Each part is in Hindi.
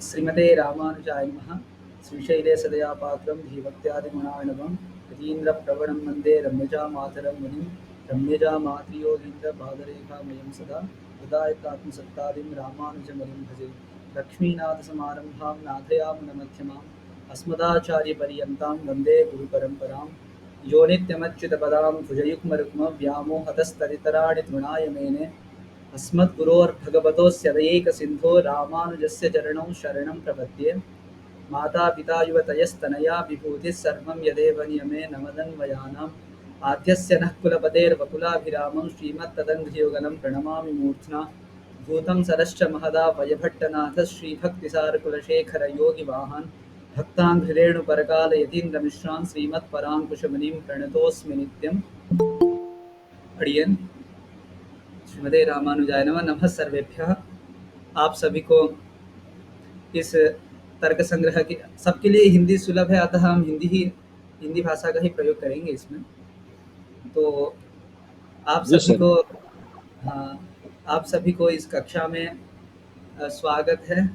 श्रीमते रामानुजाय नमः। श्रीशैले सदया पात्रं धीभक्त्यादिगुणार्णवं यतीन्द्रप्रवणं वन्दे रम्यजामातरं मुनिं रम्यजामातृयोगीन्द्रपादरेखामयं सदा हृदायतात्मसत्तादिं रामानुजमयं भजे। लक्ष्मीनाथसमारम्भां नाथयामुनमध्यमाम् अस्मदाचार्यपर्यन्तां वन्दे गुरुपरम्परां यो नित्यमच्युतपदां भुजयुग्मरुक्मव्यामोहतस्तदितराणि तृणाय मेने अस्मद्गुरोर्भगवतोऽस्य दयैकसिन्धो रामानुजस्य चरणौ शरणं प्रपद्ये। मातापिता युवतयस्तनया विभूतिः सर्वं यदेव नियमेन मदन्वयानाम् आद्यस्य नः कुलपतेर्वकुलाभिरामं श्रीमत्तदङ्घ्रियुगलं प्रणमामि मूर्ध्ना। भूतं सरश्च महदावयभट्टनाथ श्रीभक्तिसारकुलशेखरयोगिवाहान् भक्ताङ्घ्रिरेणुपरकालयतीन्द्रमिश्रान् श्रीमत्पराङ्कुशमुनिं प्रणतोऽस्मि नित्यम्। अडियन श्रीमते रामानुजाय नमः। नमः सर्वेभ्यः। आप सभी को इस तर्क संग्रह की, सबके लिए हिंदी सुलभ है, अतः हम हिंदी भाषा का ही प्रयोग करेंगे इसमें। तो आप सभी को आप सभी को इस कक्षा में स्वागत है।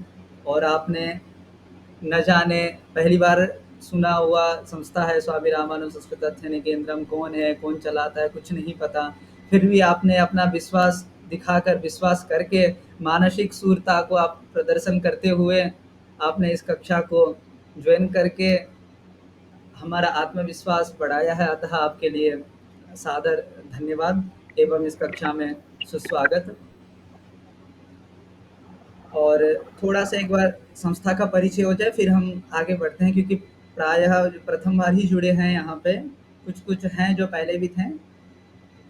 और आपने न जाने पहली बार सुना हुआ संस्था है स्वामी रामानंद संस्कृत अध्ययन केंद्रम, कौन है, कौन चलाता है, कुछ नहीं पता। फिर भी आपने अपना विश्वास दिखाकर, विश्वास करके, मानसिक सूरता को आप प्रदर्शन करते हुए आपने इस कक्षा को ज्वाइन करके हमारा आत्मविश्वास बढ़ाया है, अतः आपके लिए सादर धन्यवाद एवं इस कक्षा में सुस्वागत। और थोड़ा सा एक बार संस्था का परिचय हो जाए, फिर हम आगे बढ़ते हैं, क्योंकि प्रायः प्रथम बार ही जुड़े हैं यहाँ पे, कुछ हैं जो पहले भी थे।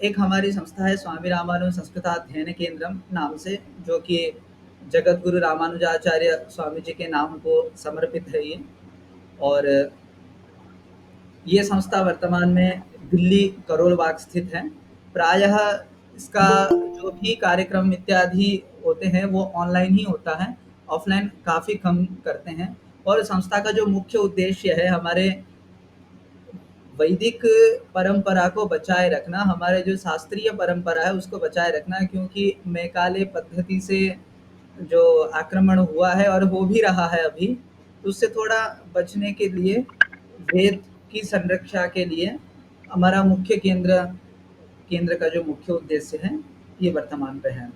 एक हमारी संस्था है स्वामी रामानुज संस्कृत अध्ययन केंद्रम नाम से, जो कि जगत गुरु रामानुजाचार्य स्वामी जी के नाम को समर्पित है ये। और ये संस्था वर्तमान में दिल्ली करोल बाग स्थित है। प्रायः इसका जो भी कार्यक्रम इत्यादि होते हैं वो ऑनलाइन ही होता है, ऑफलाइन काफ़ी कम करते हैं। और संस्था का जो मुख्य उद्देश्य है हमारे वैदिक परंपरा को बचाए रखना, हमारे जो शास्त्रीय परंपरा है उसको बचाए रखना, क्योंकि मैकाले पद्धति से जो आक्रमण हुआ है और हो भी रहा है अभी, उससे थोड़ा बचने के लिए, वेद की संरक्षा के लिए हमारा मुख्य केंद्र का जो मुख्य उद्देश्य है ये वर्तमान पे है।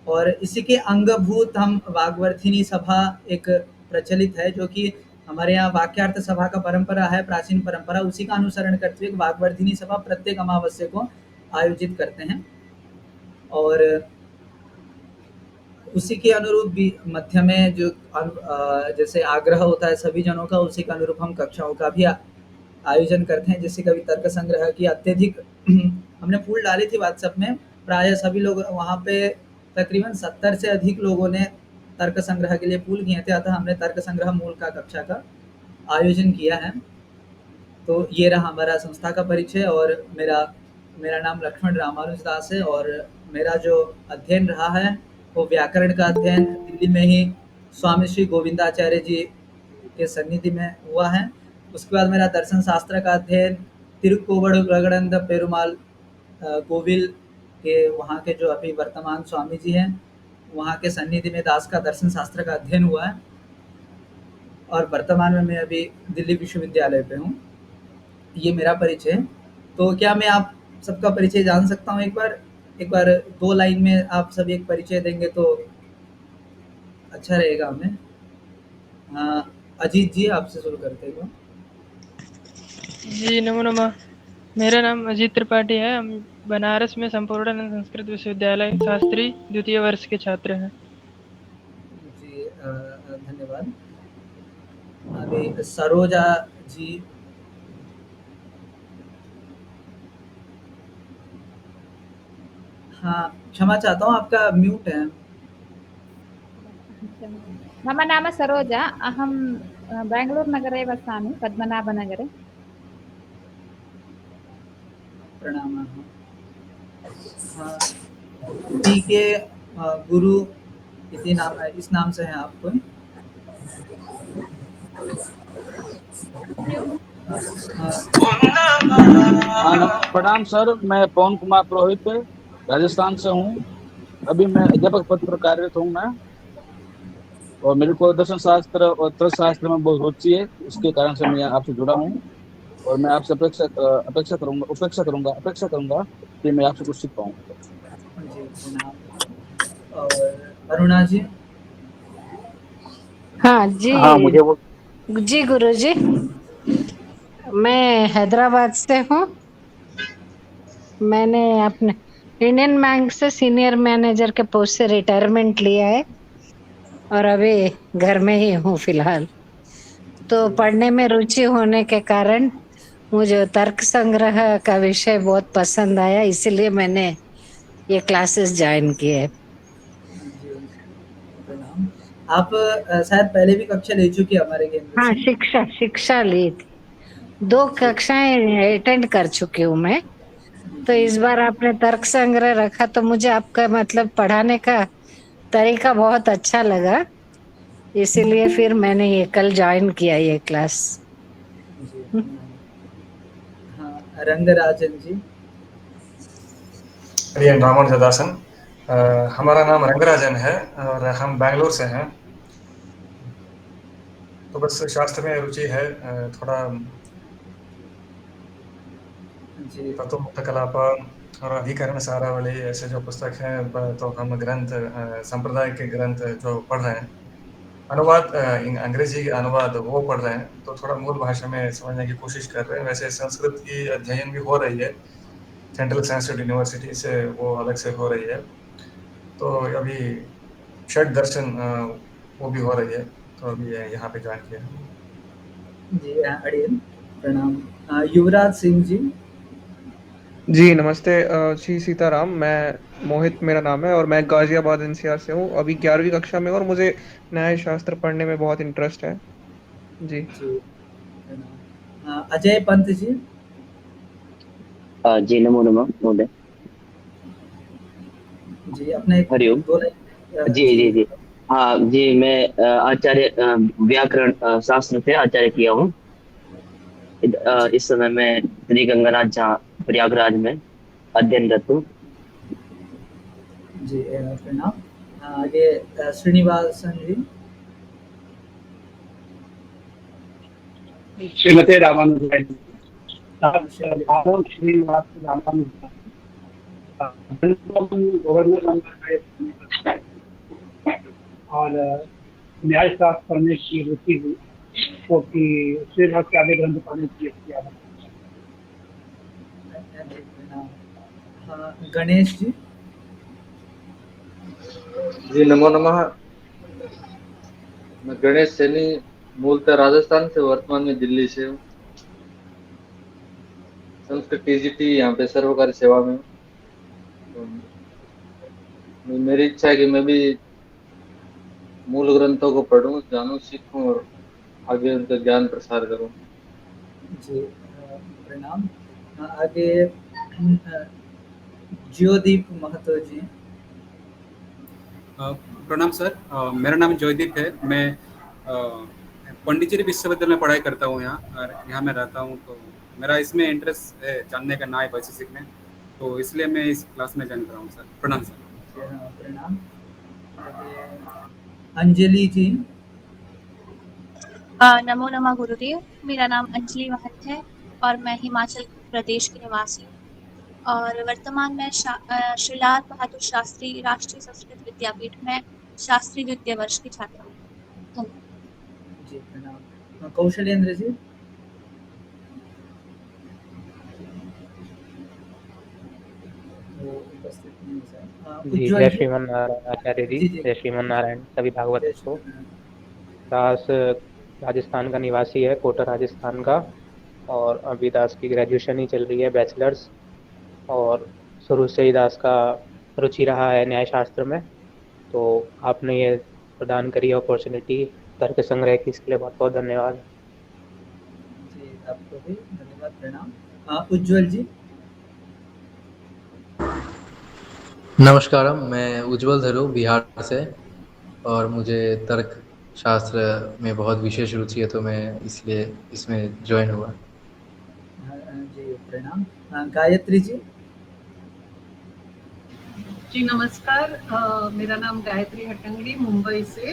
और इसी के अंगभूत हम वाग्वर्धिनी सभा एक प्रचलित है, जो कि हमारे यहाँ वाक्यार्थ सभा का परंपरा है, प्राचीन परंपरा, उसी का अनुसरण करते हुए वाग्वर्धिनी सभा प्रत्येक अमावस्या को आयोजित करते हैं। और उसी के अनुरूप भी मध्य में जो जैसे आग्रह होता है सभी जनों का, उसी के अनुरूप हम कक्षाओं का भी आयोजन करते हैं। जैसे कभी तर्क संग्रह की अत्यधिक हमने फूल डाली थी व्हाट्सएप में, प्राय सभी लोग वहाँ पे तकरीबन 70 से अधिक लोगों ने तर्क संग्रह के लिए पूल किए थे, अतः हमने तर्क संग्रह मूल का कक्षा का आयोजन किया है। तो ये रहा हमारा संस्था का परिचय। और मेरा नाम लक्ष्मण रामानुजदास है, और मेरा जो अध्ययन रहा है वो व्याकरण का अध्ययन दिल्ली में ही स्वामी श्री गोविंदाचार्य जी के सन्निधि में हुआ है। उसके बाद मेरा दर्शन शास्त्र का अध्ययन तिरुक्कोवड़ पेरुमाल कोविल के, वहाँ के जो अभी वर्तमान स्वामी जी हैं, वहाँ के सन्निधि में दास का दर्शन शास्त्र का अध्ययन हुआ है। और वर्तमान में मैं अभी दिल्ली विश्वविद्यालय पे हूँ। ये मेरा परिचय है। तो क्या मैं आप सबका परिचय जान सकता हूँ? एक बार 2 लाइन में आप सब एक परिचय देंगे तो अच्छा रहेगा हमें। अजीत जी, आपसे शुरू करते हैं। जी नमो नमः। मेरा नाम अजीत त्रिपाठी है। हम बनारस में संपूर्णानंद संस्कृत विश्वविद्यालय शास्त्री द्वितीय वर्ष के छात्र हैं। जी धन्यवाद। अभी सरोजा जी। हाँ, क्षमा चाहता हूँ, आपका म्यूट है। मम नाम सरोजा। अहं बेङ्गलूरुनगरे वसामि, पद्मनाभनगरे। प्रणाम। हाँ, पीके गुरु इस नाम से हैं आपको। प्रणाम सर, मैं पवन कुमार पुरोहित राजस्थान से हूँ। अभी मैं अध्यापक पद पर कार्यरत हूँ मैं। और मेरे को दर्शन शास्त्र और तर्कशास्त्र में बहुत रुचि है, इसके कारण से मैं आपसे जुड़ा हूँ। और मैं आपसे अपेक्षा करूंगा कि मैं आपसे कुछ सीख पाऊँ। जी, प्रणाम। और अरुणा जी? हाँ हाँ, मुझे जी। वो जी गुरुजी, मैं हैदराबाद से हूँ। मैंने अपने इंडियन बैंक से सीनियर मैनेजर के पोस्ट से रिटायरमेंट लिया है और अभी घर में ही हूँ फिलहाल। तो जी, पढ़ने में रुचि होने के कारण मुझे तर्क संग्रह का विषय बहुत पसंद आया, इसलिए मैंने ये क्लासेस ज्वाइन किए। जी, प्रणाम। आप शायद पहले भी कक्षा ले चुकी हैं हमारे केंद्र हाँ, से? शिक्षा शिक्षा ली थी, 2 जी, कक्षाएं अटेंड कर चुकी हूँ मैं। तो जी, इस बार आपने तर्क संग्रह रखा तो मुझे आपका मतलब पढ़ाने का तरीका बहुत अच्छा लगा, इसीलिए फिर मैंने ये कल ज्वाइन किया ये क्लास। जी, प्रणाम। हाँ, रंगराजन जी? रियन रामानुजदासन। हमारा नाम रंगराजन है और हम बैंगलोर से हैं। तो बस शास्त्र में रुचि है, थोड़ा जी, तत्वमुक्त कलाप और अधिकरण सारावली ऐसे जो पुस्तक हैं, तो हम ग्रंथ संप्रदाय के ग्रंथ जो पढ़ रहे हैं, अनुवाद अंग्रेजी के अनुवाद वो पढ़ रहे हैं, तो थोड़ा मूल भाषा में समझने की कोशिश कर रहे हैं। वैसे संस्कृत की अध्ययन भी हो रही है, सेंट्रल संस्कृत यूनिवर्सिटी से वो अलग से हो रही है। तो अभी षट दर्शन वो भी हो रही है, तो अभी यहाँ पे ज्वाइन किया है। जी, अड़ियल, प्रणाम। युवराज सिंह जी? जी नमस्ते। श्री सीताराम। मैं मोहित मेरा नाम है और मैं गाजियाबाद एनसीआर से हूँ। अभी 11वीं कक्षा में हूँ और मुझे न्याय शास्त्र पढ़ने में बहुत इंटरेस्ट है। जी। जी, प्रणाम। अजय पंत जी? जी नमो नमः महोदय। जी, अपने हरिओम। बोले। जी जी, जी जी। हाँ जी, मैं आचार्य व्याकरण शास्त्र से आचार्य किया हूँ। जी, इस समय मैं श्री गंगाराज झा प्रयागराज में अध्ययनरत हूँ। जी, प्रणाम। आगे श्रीनिवासन जी? श्रीमते रामानुजाय श्रीमती माधव श्रीनिवास रामानुजाय गवर्नर नंबर और न्याय शास्त्र पढ़ने की रुचि हुई, क्योंकि उससे बहुत के आगे ग्रंथ पढ़ने की किया। जी, प्रणाम। गणेश जी? जी नमो नमः। मैं गणेश सैनी, मूलतः राजस्थान से, वर्तमान में दिल्ली से हूँ। संस्कृत टीजीटी यहाँ पे सर्वकारी सेवा में हूँ। तो मेरी इच्छा है कि मैं भी मूल ग्रंथों को पढूं, जानूं, सीखूं और आगे उनका ज्ञान प्रसार करूं। जी, प्रणाम। आगे ज्योदीप महतो जी? प्रणाम सर। मेरा नाम जयदीप है। मैं पंडिचेरी विश्वविद्यालय में पढ़ाई करता हूँ यहाँ, और यहाँ मैं रहता हूँ। तो मेरा इसमें इंटरेस्ट है जानने का, नए भाषा सीखने, तो इसलिए मैं इस क्लास में ज्वाइन कर रहा हूँ सर। प्रणाम सर। प्रणाम। आगे अंजलि जी? नमो नमः गुरुदेव। मेरा नाम अंजलि महत है और मैं हिमाचल प्रदेश की निवासी हूँ, और वर्तमान में श्री लाल बहादुर शास्त्री राष्ट्रीय संस्कृत विद्यापीठ में शास्त्री द्वितीय वर्ष की छात्रा हूँ। धन्यवाद। जी, प्रणाम। कौशलेंद्र जी? वो उपस्थित नहीं है सर। जी, उज्ज्वल जय जी? श्रीमन नारायण आचार्य जी। जी, जी, जय श्रीमन नारायण सभी भागवत जय को। श्री दास राजस्थान का निवासी है, कोटा राजस्थान का, और अभी दास की ग्रेजुएशन ही चल रही है, बैचलर्स। और शुरू से ही दास का रुचि रहा है न्याय शास्त्र में, तो आपने ये प्रदान करी अपॉर्चुनिटी तर्क संग्रह की, इसके लिए बहुत बहुत धन्यवाद। जी, आपको भी धन्यवाद, प्रणाम। उज्ज्वल जी? नमस्कारम, मैं उज्ज्वल धरू बिहार से, और मुझे तर्क शास्त्र में बहुत विशेष रुचि है, तो मैं इसलिए इसमें ज्वाइन हुआ। जी, प्रणाम। गायत्री जी? जी नमस्कार। मेरा नाम गायत्री हटंगड़ी, मुंबई से।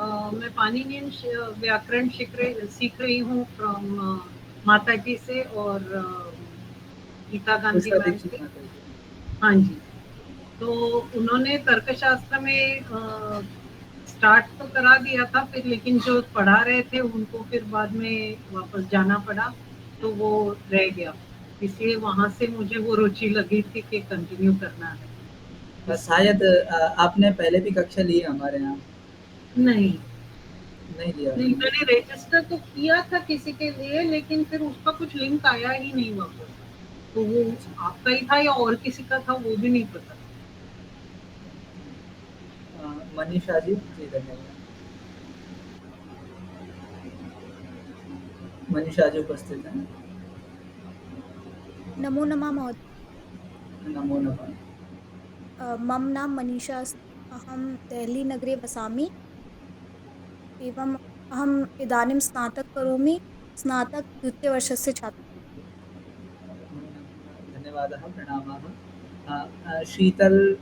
मैं पाणिनियन व्याकरण सीख रही हूँ फ्रॉम माता जी से और गीता गांधी मैम से। हाँ जी, तो उन्होंने तर्कशास्त्र में स्टार्ट तो करा दिया था, फिर लेकिन जो पढ़ा रहे थे उनको फिर बाद में वापस जाना पड़ा, तो वो रह गया, इसलिए वहाँ से मुझे वो रुचि लगी थी कि कंटिन्यू करना है। शायद आपने पहले भी कक्षा ली है हमारे यहाँ? नहीं लिया। नहीं, मैंने रजिस्टर तो किया था किसी के लिए, लेकिन फिर उसका कुछ लिंक आया ही नहीं वापस, तो वो आपका ही था या और किसी का था वो भी नहीं पता। मनीषा जी, जी धन्यवाद। मनीषा जी उपस्थित हैं। नमो नमः महोदय। नमो नमः। मम नाम मनीषा अस्ति। अहं देहलीनगरे वसामि एवम् अहम् इदानीं स्नातक करोमि, स्नातक द्वितीयवर्षस्य छात्रा। धन्यवादः, प्रणामाः। शीतल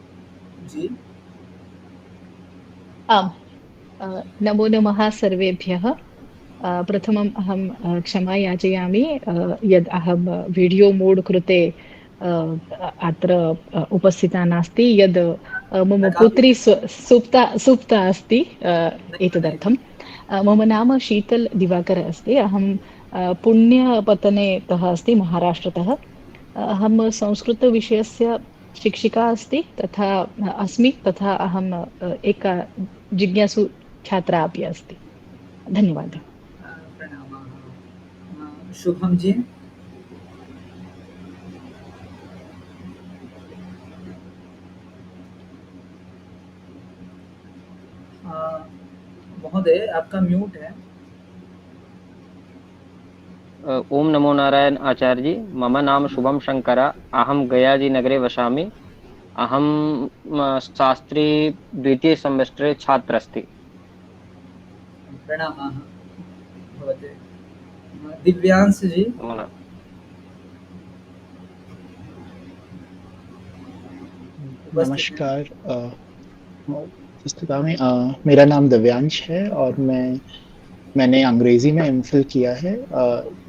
जी। आम्, नमो नमः सर्वेभ्यः। प्रथमम् अहं क्षमा याचयामि यद् अहं वीडियो मोड् कृते अत्र उपस्थिता नास्ति, यद् मम पुत्री सुप्ता अस्ति, एतदर्थं। मम नाम शीतल दिवाकर अस्ति। अहं पुण्यपतनेतः अस्ति, महाराष्ट्रतः। अहं संस्कृतविषयस्य शिक्षिका अस्मि, तथा अहम् एका जिज्ञासु छात्रा अपि अस्ति। धन्यवादः। शुभम जी। महोदय आपका म्यूट है। ओम नमो नारायण आचार्य जी। मम नाम शुभम शंकर। अहम गयाजी नगरे वसामि। अहम शास्त्री द्वितीय सेमेस्टरे छात्र अस्ति। प्रणामाः भवते। दिव्यांश जी। नमस्कार। मेरा नाम दिव्यांश है और मैंने अंग्रेजी में एमफिल किया है,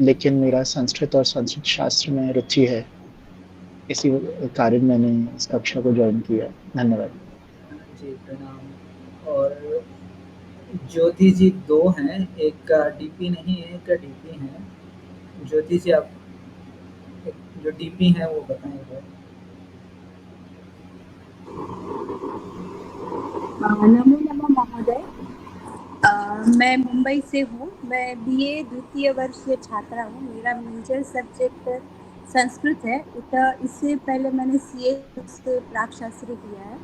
लेकिन मेरा संस्कृत और संस्कृत शास्त्र में रुचि है, इसी कारण मैंने इस कक्षा को ज्वाइन किया। धन्यवाद जी। प्रणाम। और ज्योति जी दो हैं, एक का डीपी नहीं है, एक का डीपी है। ज्योति जी आप जो डीपी है वो बताएंगे। नमो नमः महोदय। मैं मुंबई से हूँ। मैं बीए द्वितीय वर्षीय छात्रा हूँ। मेरा मेजर सब्जेक्ट संस्कृत है। इससे पहले मैंने सीए से प्राकशास्त्री किया है,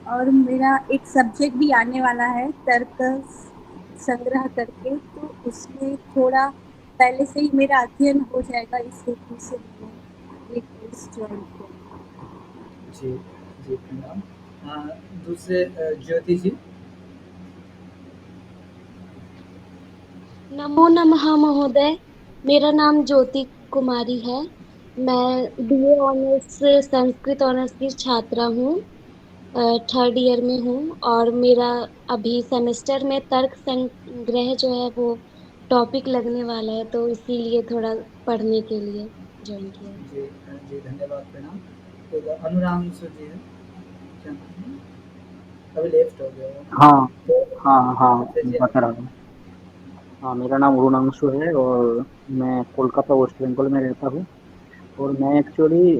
और मेरा एक सब्जेक्ट भी आने वाला है तर्क संग्रह करके, तो उसमें थोड़ा पहले से ही मेरा अध्ययन हो जाएगा, इस हेतु से मैंने एक कोर्स ज्वाइन किया। जी जी प्रणाम। दूसरे ज्योति जी। नमो नमः महोदय। मेरा नाम ज्योति कुमारी है। मैं बीए ऑनर्स संस्कृत ऑनर्स की छात्रा हूँ, 3rd ईयर में हूँ, और मेरा अभी सेमेस्टर में तर्क संग्रह जो है वो टॉपिक लगने वाला है, तो इसीलिए थोड़ा पढ़ने के लिए ज्वाइन किया। जी जी धन्यवाद, प्रणाम। तो अनुराम जी है, अभी लेफ्ट हो गया। हाँ बता रहा हूँ। हाँ, मेरा नाम अरुणांशु है और मैं कोलकाता वेस्ट बंगाल में रहता हूँ। और मैं एक्चुअली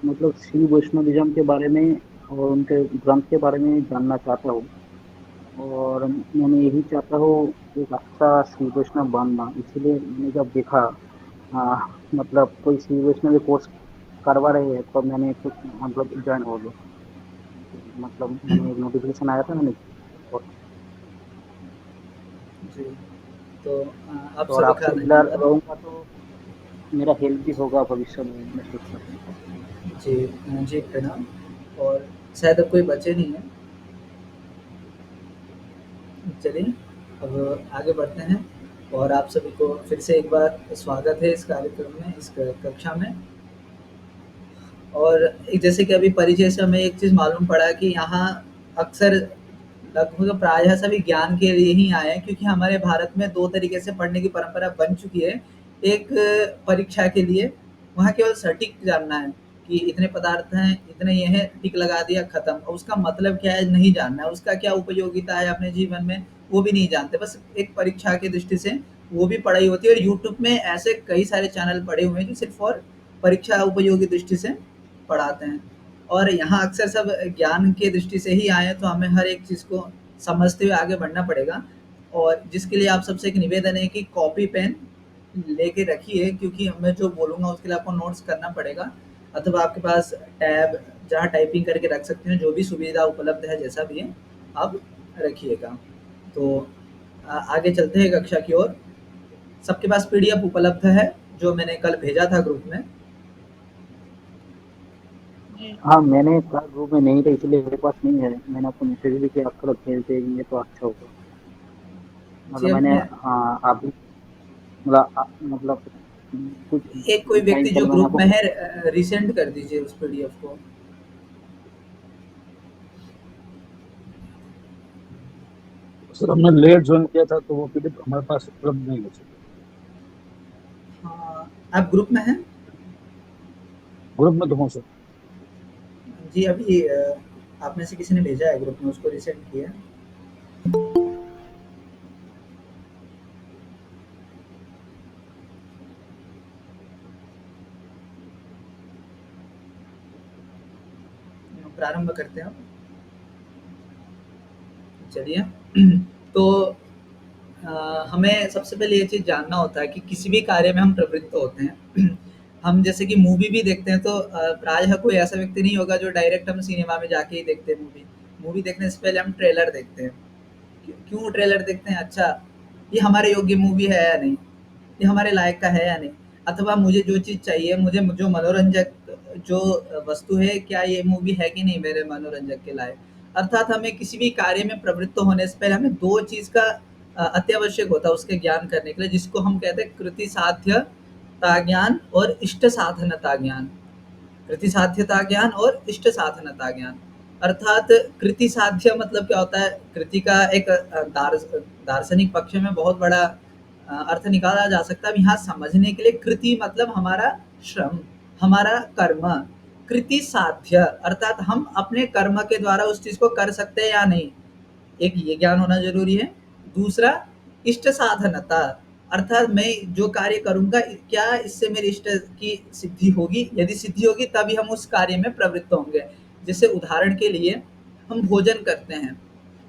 मतलब श्री वैष्णविज्म के बारे में और उनके ग्रंथ के बारे में जानना चाहता हूँ, और मैंने यही चाहता हूँ एक अच्छा श्री वैष्णव बनना। इसीलिए मैंने जब देखा मतलब कोई श्री वैष्णव कोर्स करवा रहे हैं, तो मैंने कुछ मतलब ज्वाइन हो गया। मतलब मैंने नोटिफिकेशन आया था मैंने। जी तो आप और आपसे मिला रहूँगा तो मेरा हेल्प भी होगा भविष्य में, मैं सोच सकता हूँ। जी जी प्रणाम। और शायद अब कोई बचे नहीं है। चलिए अब आगे बढ़ते हैं, और आप सभी को फिर से एक बार स्वागत है इस कार्यक्रम में, इस कक्षा में। और जैसे कि अभी परिचय से हमें एक चीज़ मालूम पड़ा कि यहाँ अक्सर लगभग प्रायः सभी ज्ञान के लिए ही आए हैं, क्योंकि हमारे भारत में 2 तरीके से पढ़ने की परंपरा बन चुकी है। एक परीक्षा के लिए, वहाँ केवल सटीक जानना है कि इतने पदार्थ हैं, इतने ये हैं, टिक लगा दिया, खत्म। और उसका मतलब क्या है नहीं जानना है, उसका क्या उपयोगिता है अपने जीवन में वो भी नहीं जानते। बस एक परीक्षा की दृष्टि से वो भी पढ़ाई होती है, और यूट्यूब में ऐसे कई सारे चैनल पड़े हुए हैं जो सिर्फ़ और परीक्षा उपयोगी दृष्टि से पढ़ाते हैं। और यहाँ अक्सर सब ज्ञान के दृष्टि से ही आए हैं, तो हमें हर एक चीज़ को समझते हुए आगे बढ़ना पड़ेगा। और जिसके लिए आप सबसे एक निवेदन है कि कॉपी पेन लेके रखिए, क्योंकि मैं जो बोलूँगा उसके लिए आपको नोट्स करना पड़ेगा, अथवा आपके पास टैब जहाँ टाइपिंग करके रख सकते हैं, जो भी सुविधा उपलब्ध है जैसा भी है आप रखिएगा। तो आगे चलते हैं कक्षा की ओर। सबके पास पीडीएफ उपलब्ध है जो मैंने कल भेजा था ग्रुप में। हाँ, मैंने क्लास ग्रुप में नहीं था इसलिए मेरे पास नहीं है। मैंने आपको मैसेज भी किया, आप थोड़ा भेज देंगे तो अच्छा होगा। जी, मतलब मैंने मैं हाँ आप मतलब कुछ एक कोई टाइम व्यक्ति जो पहले मैंने ग्रुप आपको में है रिसेंड कर दीजिए उस पीडीएफ को। सर हमने लेट ज्वाइन किया था तो वो पीडीएफ हमारे पास उपलब्ध नहीं हो सके। हाँ, आप ग्रुप में हैं? ग्रुप में तो हूँ सर। जी, अभी आप में से किसी ने भेजा है ग्रुप में, उसको रिसेंड किया। प्रारंभ करते हैं। चलिए तो हमें सबसे पहले ये चीज़ जानना होता है कि किसी भी कार्य में हम प्रवृत्त होते हैं। हम जैसे कि मूवी भी देखते हैं, तो प्रायः कोई ऐसा व्यक्ति नहीं होगा जो डायरेक्ट हम सिनेमा में जाके ही देखते हैं मूवी। मूवी देखने से पहले हम ट्रेलर देखते हैं। क्यों ट्रेलर देखते हैं? अच्छा, ये हमारे योग्य मूवी है या नहीं? ये हमारे लायक का है या नहीं? अथवा मुझे जो चीज़ चाहिए, मुझे जो मनोरंजक जो वस्तु है, क्या ये मूवी है कि नहीं मेरे मनोरंजक के लायक? अर्थात हमें किसी भी कार्य में प्रवृत्त होने से पहले हमें 2 चीज़ का अत्यावश्यक होता है उसके ज्ञान करने के लिए, जिसको हम कहते हैं कृति साध्यता ज्ञान और इष्ट साधनता ज्ञान। कृति साध्यता ज्ञान और इष्ट साधनता ज्ञान। अर्थात कृति साध्य मतलब क्या होता है? कृति का एक दार्शनिक पक्ष में बहुत बड़ा अर्थ निकाला जा सकता है। अब यहाँ समझने के लिए कृति मतलब हमारा श्रम, हमारा कर्म। कृति साध्य अर्थात हम अपने कर्म के द्वारा उस चीज़ को कर सकते हैं या नहीं, एक ये ज्ञान होना ज़रूरी है। दूसरा इष्ट साधनता अर्थात मैं जो कार्य करूँगा क्या इससे मेरे इष्ट की सिद्धि होगी? यदि सिद्धि होगी तभी हम उस कार्य में प्रवृत्त होंगे। जैसे उदाहरण के लिए हम भोजन करते हैं,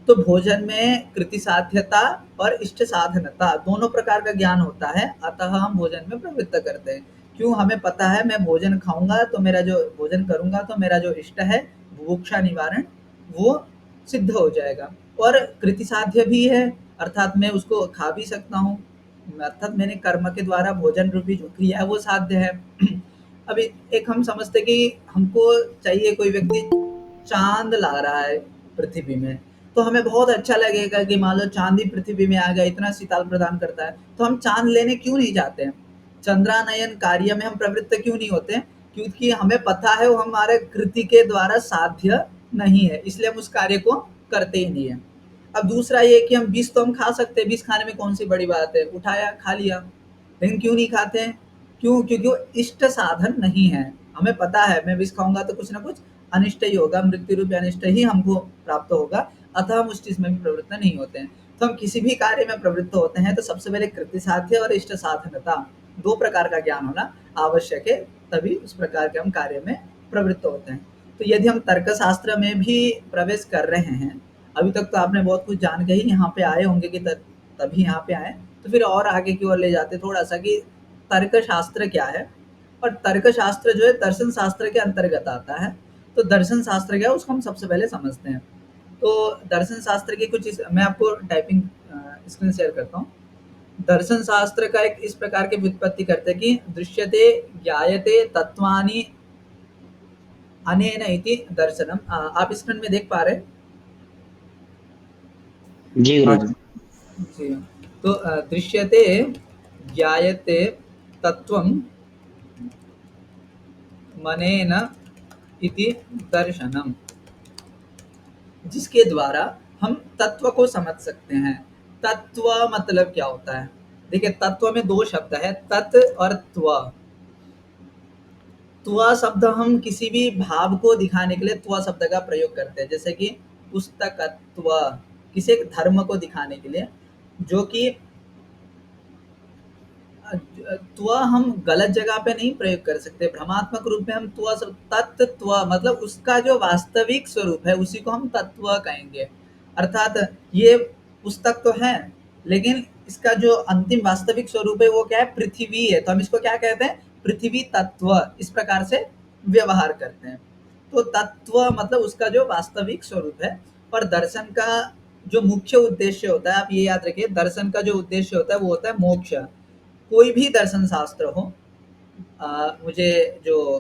तो भोजन में कृति साध्यता और इष्ट साधनता दोनों प्रकार का ज्ञान होता है, अतः हम भोजन में प्रवृत्त करते हैं। क्यों? हमें पता है मैं भोजन खाऊँगा तो मेरा जो भोजन करूँगा तो मेरा जो इष्ट है बुभुक्षा निवारण वो सिद्ध हो जाएगा। और कृति साध्य भी है अर्थात मैं उसको खा भी सकता हूँ, अर्थात मैंने कर्म के द्वारा भोजन रूपी जो क्रिया है वो साध्य है। अभी एक हम समझते कि हमको चाहिए, कोई व्यक्ति चाँद ला रहा है पृथ्वी में, तो हमें बहुत अच्छा लगेगा कि मान लो चाँद ही पृथ्वी में आ गया, इतना शीतल प्रदान करता है, तो हम चाँद लेने क्यों नहीं जाते हैं? चंद्रानयन कार्य में हम प्रवृत्त क्यों नहीं होते? क्योंकि हमें पता है वो हमारे कृति के द्वारा साध्य नहीं है, इसलिए हम उस कार्य को करते ही नहीं है। अब दूसरा ये कि हम विष तो हम खा सकते हैं, विष खाने में कौन सी बड़ी बात है? उठाया, खा लिया, लेकिन क्यों नहीं खाते हैं? क्यों? क्योंकि वो इष्ट साधन नहीं है। हमें पता है मैं विष खाऊँगा तो कुछ ना कुछ अनिष्ट ही होगा, मृत्यु रूपी अनिष्ट ही हमको प्राप्त होगा, अतः हम उस चीज़ में भी प्रवृत्त नहीं होते हैं। तो हम किसी भी कार्य में प्रवृत्त होते हैं तो सबसे पहले कृति साध्य और इष्ट साधनता 2 प्रकार का ज्ञान होना आवश्यक है, तभी उस प्रकार के हम कार्य में प्रवृत्त होते हैं। तो यदि हम तर्कशास्त्र में भी प्रवेश कर रहे हैं, अभी तक तो आपने बहुत कुछ जान के ही यहाँ पे आए होंगे कि तभी यहाँ पे आए, तो फिर और आगे की ओर ले जाते थोड़ा-सा कि तर्कशास्त्र क्या है? और तर्कशास्त्र जो है दर्शन शास्त्र के अंतर्गत आता है। तो दर्शन शास्त्र क्या है उसको हम सबसे पहले समझते हैं। तो दर्शन शास्त्र की कुछ मैं आपको टाइपिंग स्क्रीन शेयर करता हूँ। दर्शन शास्त्र का एक इस प्रकार की व्युत्पत्ति करते हैं कि दृश्यते ज्ञायते तत्त्वानि अनेन इति दर्शनम। आप स्क्रीन में देख पा रहे हैं? जी गुरुजी। जी, तो दृश्यते ज्ञायते तत्त्वं मनेन इति दर्शनम, जिसके द्वारा हम तत्व को समझ सकते हैं। तत्व मतलब क्या होता है? देखिए, तत्व में दो शब्द है, तत् और त्व। त्व शब्द हम किसी भी भाव को दिखाने के लिए त्व शब्द का प्रयोग करते हैं, जैसे कि पुस्तकत्व, किसी एक धर्म को दिखाने के लिए, जो कि त्व हम गलत जगह पे नहीं प्रयोग कर सकते। भ्रमात्मक रूप में हम तत्व मतलब उसका जो वास्तविक स्वरूप है उसी को हम तत्व कहेंगे। अर्थात ये पुस्तक तो है, लेकिन इसका जो अंतिम वास्तविक स्वरूप है वो क्या है? पृथ्वी है, तो हम इसको क्या कहते हैं? पृथ्वी तत्व। इस प्रकार से व्यवहार करते हैं। तो तत्व मतलब उसका जो वास्तविक स्वरूप है। और दर्शन का जो मुख्य उद्देश्य होता है, आप ये याद रखिए, दर्शन का जो उद्देश्य होता है वो होता है मोक्ष। कोई भी दर्शन शास्त्र हो, मुझे जो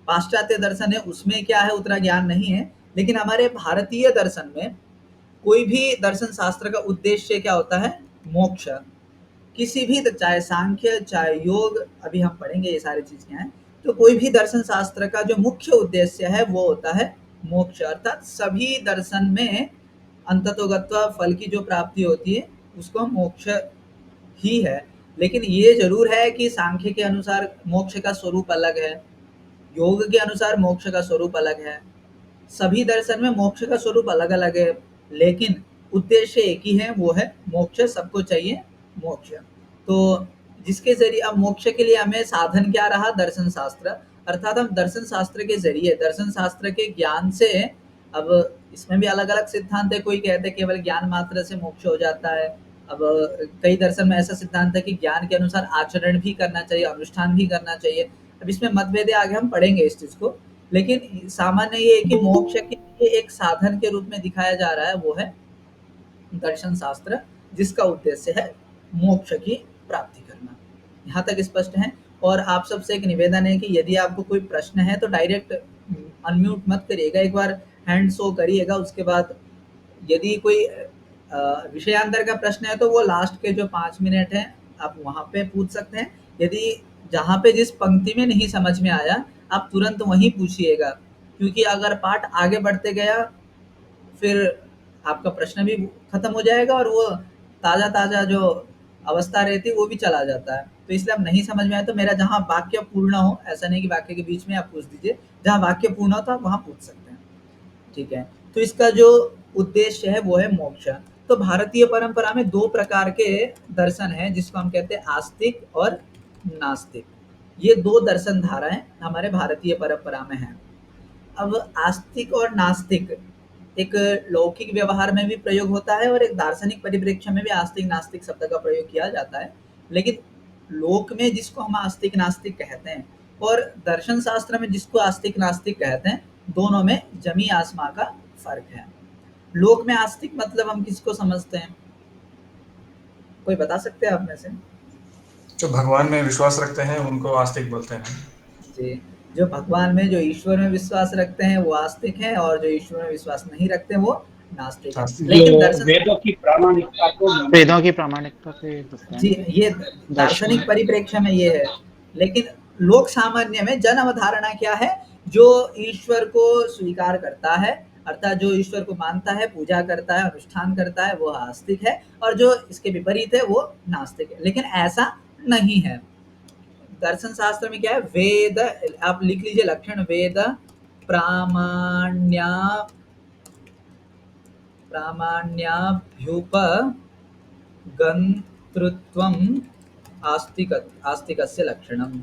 पाश्चात्य दर्शन है उसमें क्या है उतना ज्ञान नहीं है, लेकिन हमारे भारतीय दर्शन में कोई भी दर्शन शास्त्र का उद्देश्य क्या होता है? मोक्ष। किसी भी, चाहे सांख्य चाहे योग, अभी हम पढ़ेंगे ये सारी चीज क्या है। तो कोई भी दर्शन शास्त्र का जो मुख्य उद्देश्य है वो होता है मोक्ष। अर्थात सभी दर्शन में अंततोगत्वा फल की जो प्राप्ति होती है उसको मोक्ष ही है। लेकिन ये जरूर है कि सांख्य के अनुसार मोक्ष का स्वरूप अलग है, योग के अनुसार मोक्ष का स्वरूप अलग है। सभी दर्शन में मोक्ष का स्वरूप अलग अलग है, लेकिन उद्देश्य एक ही है, वो है मोक्ष। सबको चाहिए मोक्ष। तो जिसके जरिए, अब मोक्ष के लिए हमें साधन क्या रहा? दर्शन शास्त्र। अर्थात हम दर्शन शास्त्र के जरिए, दर्शन शास्त्र के ज्ञान से, अब इसमें भी अलग अलग सिद्धांत है। कोई कहते हैं केवल ज्ञान मात्र से मोक्ष हो जाता है। अब कई दर्शन में ऐसा सिद्धांत है कि ज्ञान के अनुसार आचरण भी करना चाहिए, अनुष्ठान भी करना चाहिए। अब इसमें मतभेद है, आगे हम पढ़ेंगे इस चीज को। लेकिन सामान्य ये है कि मोक्ष के लिए एक साधन के रूप में दिखाया जा रहा है, वो है दर्शन शास्त्र, जिसका उद्देश्य है मोक्ष की प्राप्ति करना। यहाँ तक स्पष्ट है। और आप सबसे एक निवेदन है कि यदि आपको कोई प्रश्न है तो डायरेक्ट अनम्यूट मत करिएगा, एक बार हैंड शो करिएगा। उसके बाद यदि कोई विषयांतर का प्रश्न है तो वो लास्ट के जो 5 मिनट हैं आप वहाँ पे पूछ सकते हैं। यदि जहाँ पे जिस पंक्ति में नहीं समझ में आया आप तुरंत वहीं पूछिएगा, क्योंकि अगर पाठ आगे बढ़ते गया फिर आपका प्रश्न भी खत्म हो जाएगा और वो ताज़ा जो अवस्था रहती है वो भी चला जाता है। तो इसलिए अब नहीं समझ में आए तो मेरा जहाँ वाक्य पूर्ण हो, ऐसा नहीं कि वाक्य के बीच में आप पूछ दीजिए, जहाँ वाक्य पूर्ण हो तो आप वहाँ पूछ सकते हैं। ठीक है, तो इसका जो उद्देश्य है वो है मोक्ष। तो भारतीय परंपरा में दो प्रकार के दर्शन हैं, जिसको हम कहते हैं आस्तिक और नास्तिक। ये दो दर्शन धाराएं हमारे भारतीय परंपरा में हैं। अब आस्तिक और नास्तिक एक लौकिक व्यवहार में भी प्रयोग होता है और एक दार्शनिक परिप्रेक्ष्य में भी आस्तिक नास्तिक शब्द का प्रयोग किया जाता है। लेकिन लोक में जिसको हम आस्तिक नास्तिक कहते हैं और दर्शन शास्त्र में जिसको आस्तिक नास्तिक कहते हैं, दोनों में जमी आसमां का फर्क है। लोक में आस्तिक मतलब हम किसको समझते हैं? कोई बता सकते हैं आप में से? जो भगवान में विश्वास रखते हैं उनको आस्तिक बोलते हैं। जी, जो भगवान में, जो ईश्वर में विश्वास रखते हैं वो आस्तिक हैं, और जो ईश्वर में विश्वास नहीं रखते हैं वो नास्तिक हैं। लेकिन दर्शन, वेदों की प्रामाणिकता जी, ये दार्शनिक परिप्रेक्ष्य में ये है। लेकिन लोक सामान्य में जन अवधारणा क्या है? जो ईश्वर को स्वीकार करता है, अर्थात जो ईश्वर को मानता है, पूजा करता है, अनुष्ठान करता है, वो आस्तिक है, और जो इसके विपरीत है वो नास्तिक है। लेकिन ऐसा नहीं है। दर्शन शास्त्र में क्या है? वेद, आप लिख लीजिए लक्षण, वेद प्रामाण्याभ्युपगन्तृत्वम् आस्तिकस्य लक्षणम्।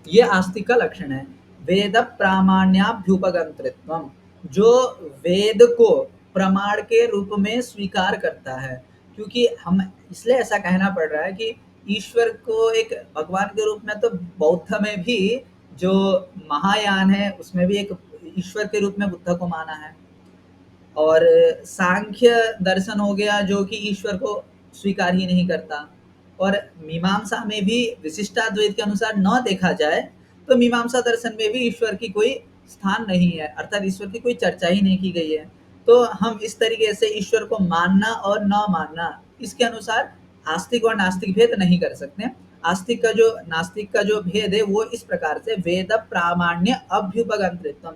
ये आस्तिक का लक्षण है, वेद प्रामाण्याभ्युपगन्तृत्वम्, जो वेद को प्रमाण के रूप में स्वीकार करता है। क्योंकि हम इसलिए ऐसा कहना पड़ रहा है कि ईश्वर को एक भगवान के रूप में, तो बौद्ध में भी जो महायान है उसमें भी एक ईश्वर के रूप में बुद्ध को माना है, और सांख्य दर्शन हो गया जो कि ईश्वर को स्वीकार ही नहीं करता, और मीमांसा में भी विशिष्टाद्वैत के अनुसार न देखा जाए तो मीमांसा दर्शन में भी ईश्वर की कोई स्थान नहीं है, अर्थात ईश्वर की कोई चर्चा ही नहीं की गई है। तो हम इस तरीके से ईश्वर को मानना और न मानना, इसके अनुसार आस्तिक और नास्तिक भेद नहीं कर सकते। आस्तिक का जो नास्तिक का जो भेद है वो इस प्रकार से, वेद प्रामाण्य अभ्युपगन्तृत्वम्,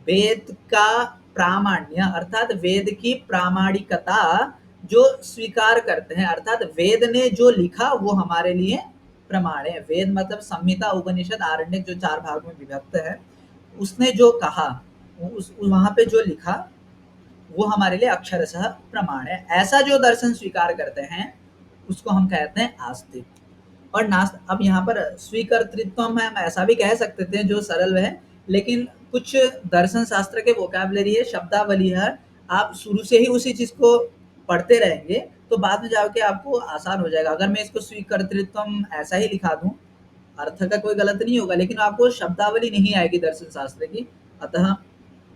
वेद का प्रामाण्य अर्थात वेद की प्रामाणिकता जो स्वीकार करते हैं, अर्थात वेद ने जो लिखा वो हमारे लिए प्रमाण है। वेद मतलब संहिता, उपनिषद, आरण्यक जो 4 भाग में विभक्त है, उसने जो कहा, वहां पे जो लिखा वो हमारे लिए अक्षरशः प्रमाण है। ऐसा जो दर्शन स्वीकार करते हैं उसको हम कहते हैं आस्तिक। और अब यहाँ पर स्वीकर्तृत्व हम ऐसा भी कह सकते थे जो सरल है, लेकिन कुछ दर्शन शास्त्र के वोकैबुलरी है, शब्दावली है, आप शुरू से ही उसी चीज को पढ़ते रहेंगे तो बाद में जाके आपको आसान हो जाएगा। अगर मैं इसको स्वीकर्तृत्व ऐसा ही लिखा दूं, अर्थ का कोई गलत नहीं होगा, लेकिन आपको शब्दावली नहीं आएगी दर्शन शास्त्र की। अतः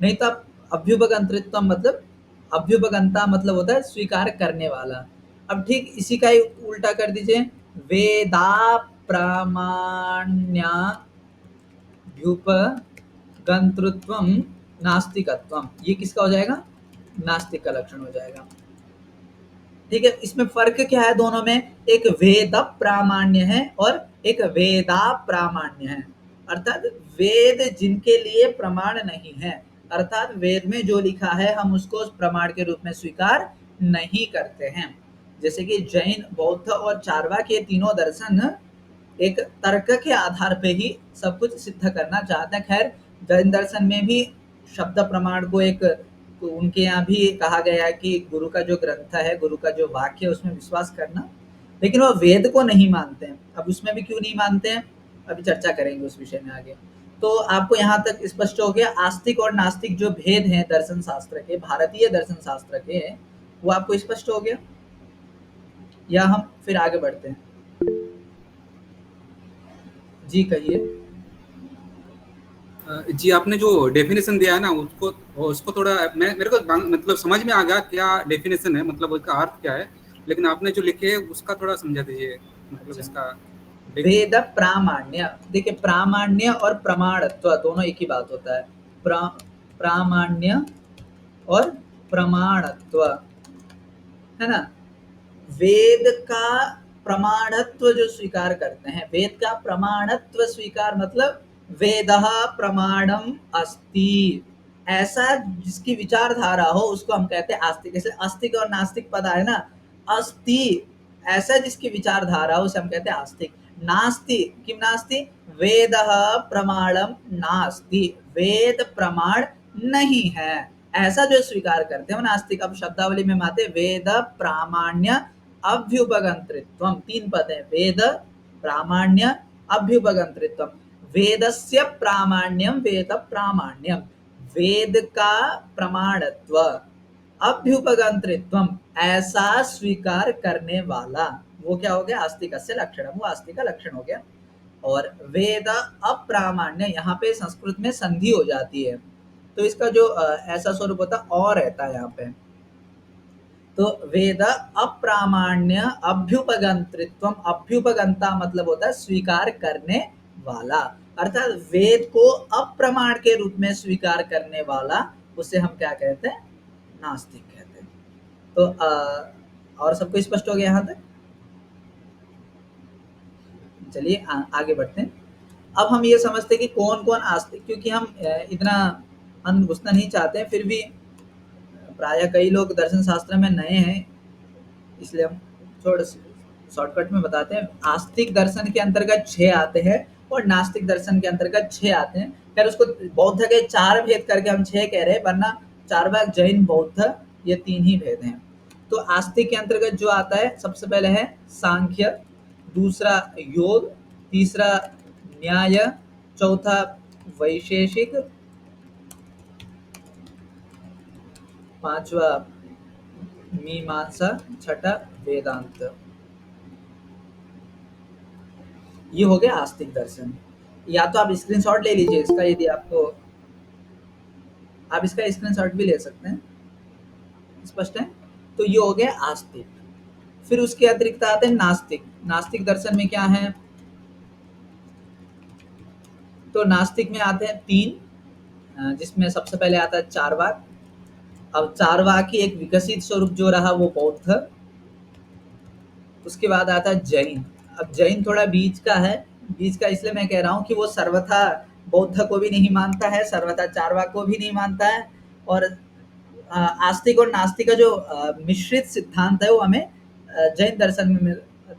नहीं तो अभ्युपगंतृत्व मतलब, अभ्युपगंता मतलब होता है स्वीकार करने वाला। अब ठीक इसी का ही उल्टा कर दीजिए, वेदा प्रामाण्याभ्युपगंतृत्वम नास्तिकत्वम, ये किसका हो जाएगा? नास्तिक का लक्षण हो जाएगा। ठीक है, इसमें फर्क क्या है दोनों में? एक वेद प्रामाण्य है और एक वेदा प्रामाण्य है। अर्थात वेद जिनके लिए प्रमाण नहीं है, अर्थात वेद में जो लिखा है हम उसको प्रमाण के रूप में स्वीकार नहीं करते हैं। जैसे कि जैन, बौद्ध और चार्वाक के तीनों दर्शन एक तर्क के आधार पे ही सब कुछ सिद्ध करना चाहते हैं। खैर जैन दर्शन में भी शब्द प्रमाण को एक, तो उनके यहाँ भी कहा गया है कि गुरु का जो ग्रंथ है, गुरु का जो वाक्य है उसमें विश्वास करना, लेकिन वो वेद को नहीं मानते हैं। अब उसमें भी क्यों नहीं मानते हैं, अभी चर्चा करेंगे उस विषय में आगे। तो आपको यहाँ तक स्पष्ट हो गया आस्तिक और नास्तिक जो भेद हैं दर्शन शास्त्र के, भारतीय दर्शन शास्त्र के, वो आपको स्पष्ट हो गया, या हम फिर आगे बढ़ते हैं? जी कहिए। जी आपने जो डेफिनेशन दिया है ना उसको थोड़ा मेरे को मतलब समझ में आ गया क्या डेफिनेशन है, मतलब उसका अर्थ क्या है, लेकिन आपने जो लिखे है उसका थोड़ा समझा दीजिए, मतलब इसका। वेद प्रामाण्य, देखिए प्रामाण्य और प्रमाणत्व दोनों एक ही बात होता है। प्रामाण्य और प्रमाणत्व है ना। वेद का प्रमाणत्व जो स्वीकार करते हैं, वेद का प्रमाणत्व स्वीकार मतलब वेदः प्रमाणम अस्ति, ऐसा जिसकी विचारधारा हो उसको हम कहते हैं आस्तिक। जैसे आस्तिक और नास्तिक पद है ना, अस्ति ऐसा जिसकी विचारधारा हो उसे हम कहते हैं आस्तिक। नास्ति किम नास्ति, वेदः प्रमाणम नास्ति, वेद प्रमाण नहीं है, ऐसा जो स्वीकार करते हैं वो नास्तिक। अब शब्दावली में आते वेद प्रामाण्य अभ्युपगंतृत्व, 3 पद है, वेद प्रामाण्य अभ्युपगंतृत्व। वेदस्य प्रामाण्यम वेद प्रामाण्यम, वेद का प्रमाणत्व, अभ्युपगंतृत्व ऐसा स्वीकार करने वाला, वो क्या हो गया? आस्तिकस्य लक्षणम, वो आस्तिक का लक्षण हो गया। और वेद अप्रामाण्य, यहाँ पे संस्कृत में संधि हो जाती है तो इसका जो ऐसा स्वरूप होता है और रहता है यहाँ पे। तो वेद अप्रामाण्य अभ्युपगंतृत्व, अभ्युपगंता मतलब होता है स्वीकार करने वाला, अर्थात वेद को अप्रमाण के रूप में स्वीकार करने वाला, उसे हम क्या कहते हैं? नास्तिक कहते हैं। तो और सबको स्पष्ट हो गया यहाँ तक? चलिए आगे बढ़ते हैं। अब हम ये समझते हैं कि कौन कौन आस्तिक, क्योंकि हम इतना अंदर घुसना नहीं चाहते हैं, फिर भी प्रायः कई लोग दर्शन शास्त्र में नए हैं इसलिए हम थोड़ा शॉर्टकट में बताते हैं। आस्तिक दर्शन के अंतर्गत 6 आते हैं और नास्तिक दर्शन के अंतर्गत 6 आते हैं। खैर उसको बौद्ध के 4 भेद करके हम 6 कह रहे हैं, वरना चार्वाक, जैन, बौद्ध ये 3 ही भेद हैं। तो आस्तिक के अंतर्गत जो आता है सबसे पहले है सांख्य, दूसरा योग, तीसरा न्याय, चौथा वैशेषिक, पांचवा मीमांसा, छठा वेदांत। ये हो गया आस्तिक दर्शन। या तो आप स्क्रीनशॉट ले लीजिए इसका, यदि आपको, आप इसका स्क्रीनशॉट भी ले सकते हैं, स्पष्ट है। तो ये हो गया आस्तिक। फिर उसके अतिरिक्त आते हैं नास्तिक। नास्तिक दर्शन में क्या है? तो नास्तिक में आते हैं 3, जिसमें सबसे पहले आता है चार्वाक। अब चार्वाक की एक विकसित स्वरूप जो रहा वो बौद्ध, उसके बाद आता है जैन। अब जैन थोड़ा बीच का है, बीच का इसलिए मैं कह रहा हूँ कि वो सर्वथा बौद्ध को भी नहीं मानता है, सर्वथा चार्वाक को भी नहीं मानता है, और आस्तिक और नास्तिक का जो मिश्रित सिद्धांत है वो हमें जैन दर्शन में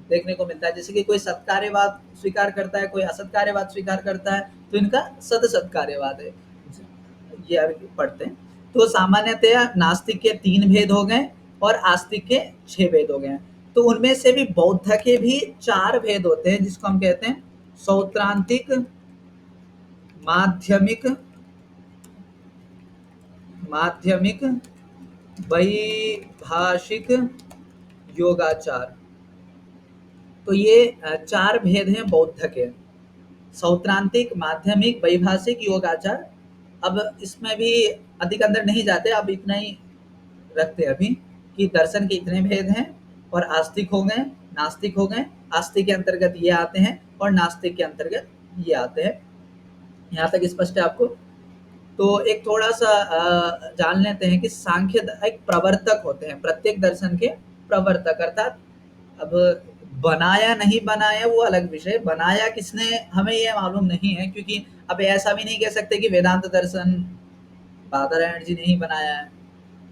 देखने को मिलता है। जैसे कि कोई सत्कार्यवाद स्वीकार करता है, कोई असत्कार्यवाद स्वीकार करता है, तो इनका सत्कार्यवाद है। ये अभी पढ़ते हैं। तो सामान्यतया नास्तिक के 3 भेद हो गए और आस्तिक के 6 भेद हो गए। तो उनमें से भी बौद्ध के भी 4 भेद होते हैं, जिसको हम कहते हैं सौत्रांतिक, माध्यमिक, वैभाषिक, योगाचार। तो ये 4 भेद हैं बौद्ध के, सौत्रांतिक, माध्यमिक, वैभाषिक, योगाचार। अब इसमें भी अधिक अंदर नहीं जाते, अब इतना ही रखते हैं अभी कि दर्शन के इतने भेद हैं और आस्तिक हो गए, नास्तिक हो गए। आस्तिक के अंतर्गत ये आते हैं और नास्तिक के अंतर्गत ये आते हैं। यहाँ तक स्पष्ट है आपको? तो एक थोड़ा सा जान लेते हैं कि सांख्य एक प्रवर्तक होते हैं, प्रत्येक दर्शन के प्रवर्तक। अर्थात अब बनाया नहीं बनाया वो अलग विषय, बनाया किसने हमें ये मालूम नहीं है, क्योंकि अब ऐसा भी नहीं कह सकते कि वेदांत दर्शन बादरायण जी ने ही बनाया है।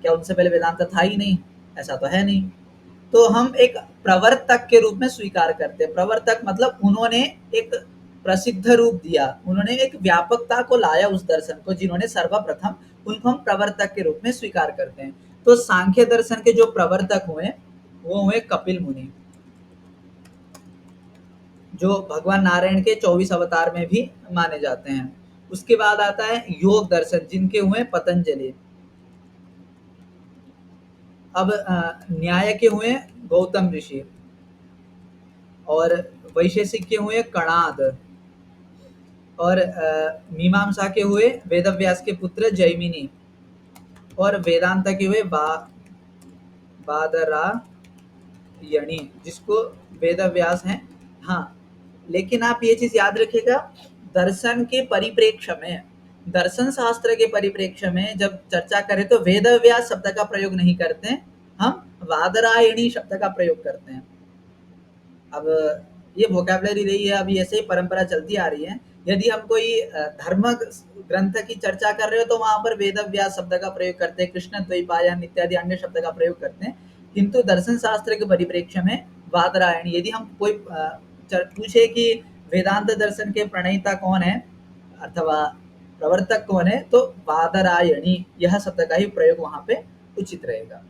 क्या उनसे पहले वेदांत था ही नहीं? ऐसा तो है नहीं। तो हम एक प्रवर्तक के रूप में स्वीकार करते हैं। प्रवर्तक मतलब उन्होंने एक प्रसिद्ध रूप दिया, उन्होंने एक व्यापकता को लाया उस दर्शन को, जिन्होंने सर्वप्रथम, उनको हम प्रवर्तक के रूप में स्वीकार करते हैं। तो सांख्य दर्शन के जो प्रवर्तक हुए वो हुए कपिल मुनि, जो भगवान नारायण के 24 अवतार में भी माने जाते हैं। उसके बाद आता है योग दर्शन, जिनके हुए पतंजलि। अब न्याय के हुए गौतम ऋषि, और वैशेषिक के हुए कणाद, और मीमांसा के हुए वेदव्यास के पुत्र जैमिनी, और वेदांत के हुए बादरायणी, जिसको वेदव्यास हैं। हाँ, लेकिन आप ये चीज याद रखिएगा, दर्शन के परिप्रेक्ष्य में, दर्शन शास्त्र के परिप्रेक्ष्य में जब चर्चा करें तो वेदव्यास शब्द का प्रयोग नहीं करते हैं, हम बादरायणी शब्द का प्रयोग करते हैं। अब ये वोकैबुलरी रही है, अभी ऐसे ही परंपरा चलती आ रही है। यदि हम कोई धर्म ग्रंथ की चर्चा कर रहे हो तो वहां पर वेदव्यास शब्द का प्रयोग करते हैं, कृष्ण द्वैपायन इत्यादि अन्य शब्द का प्रयोग करते हैं। किंतु दर्शन शास्त्र के परिप्रेक्ष्य में बादरायणी, यदि हम कोई पूछे कि वेदांत दर्शन के प्रणेता कौन है अथवा प्रवर्तक कौन है, तो बादरायणी यह शब्द का ही प्रयोग वहां पे उचित रहेगा।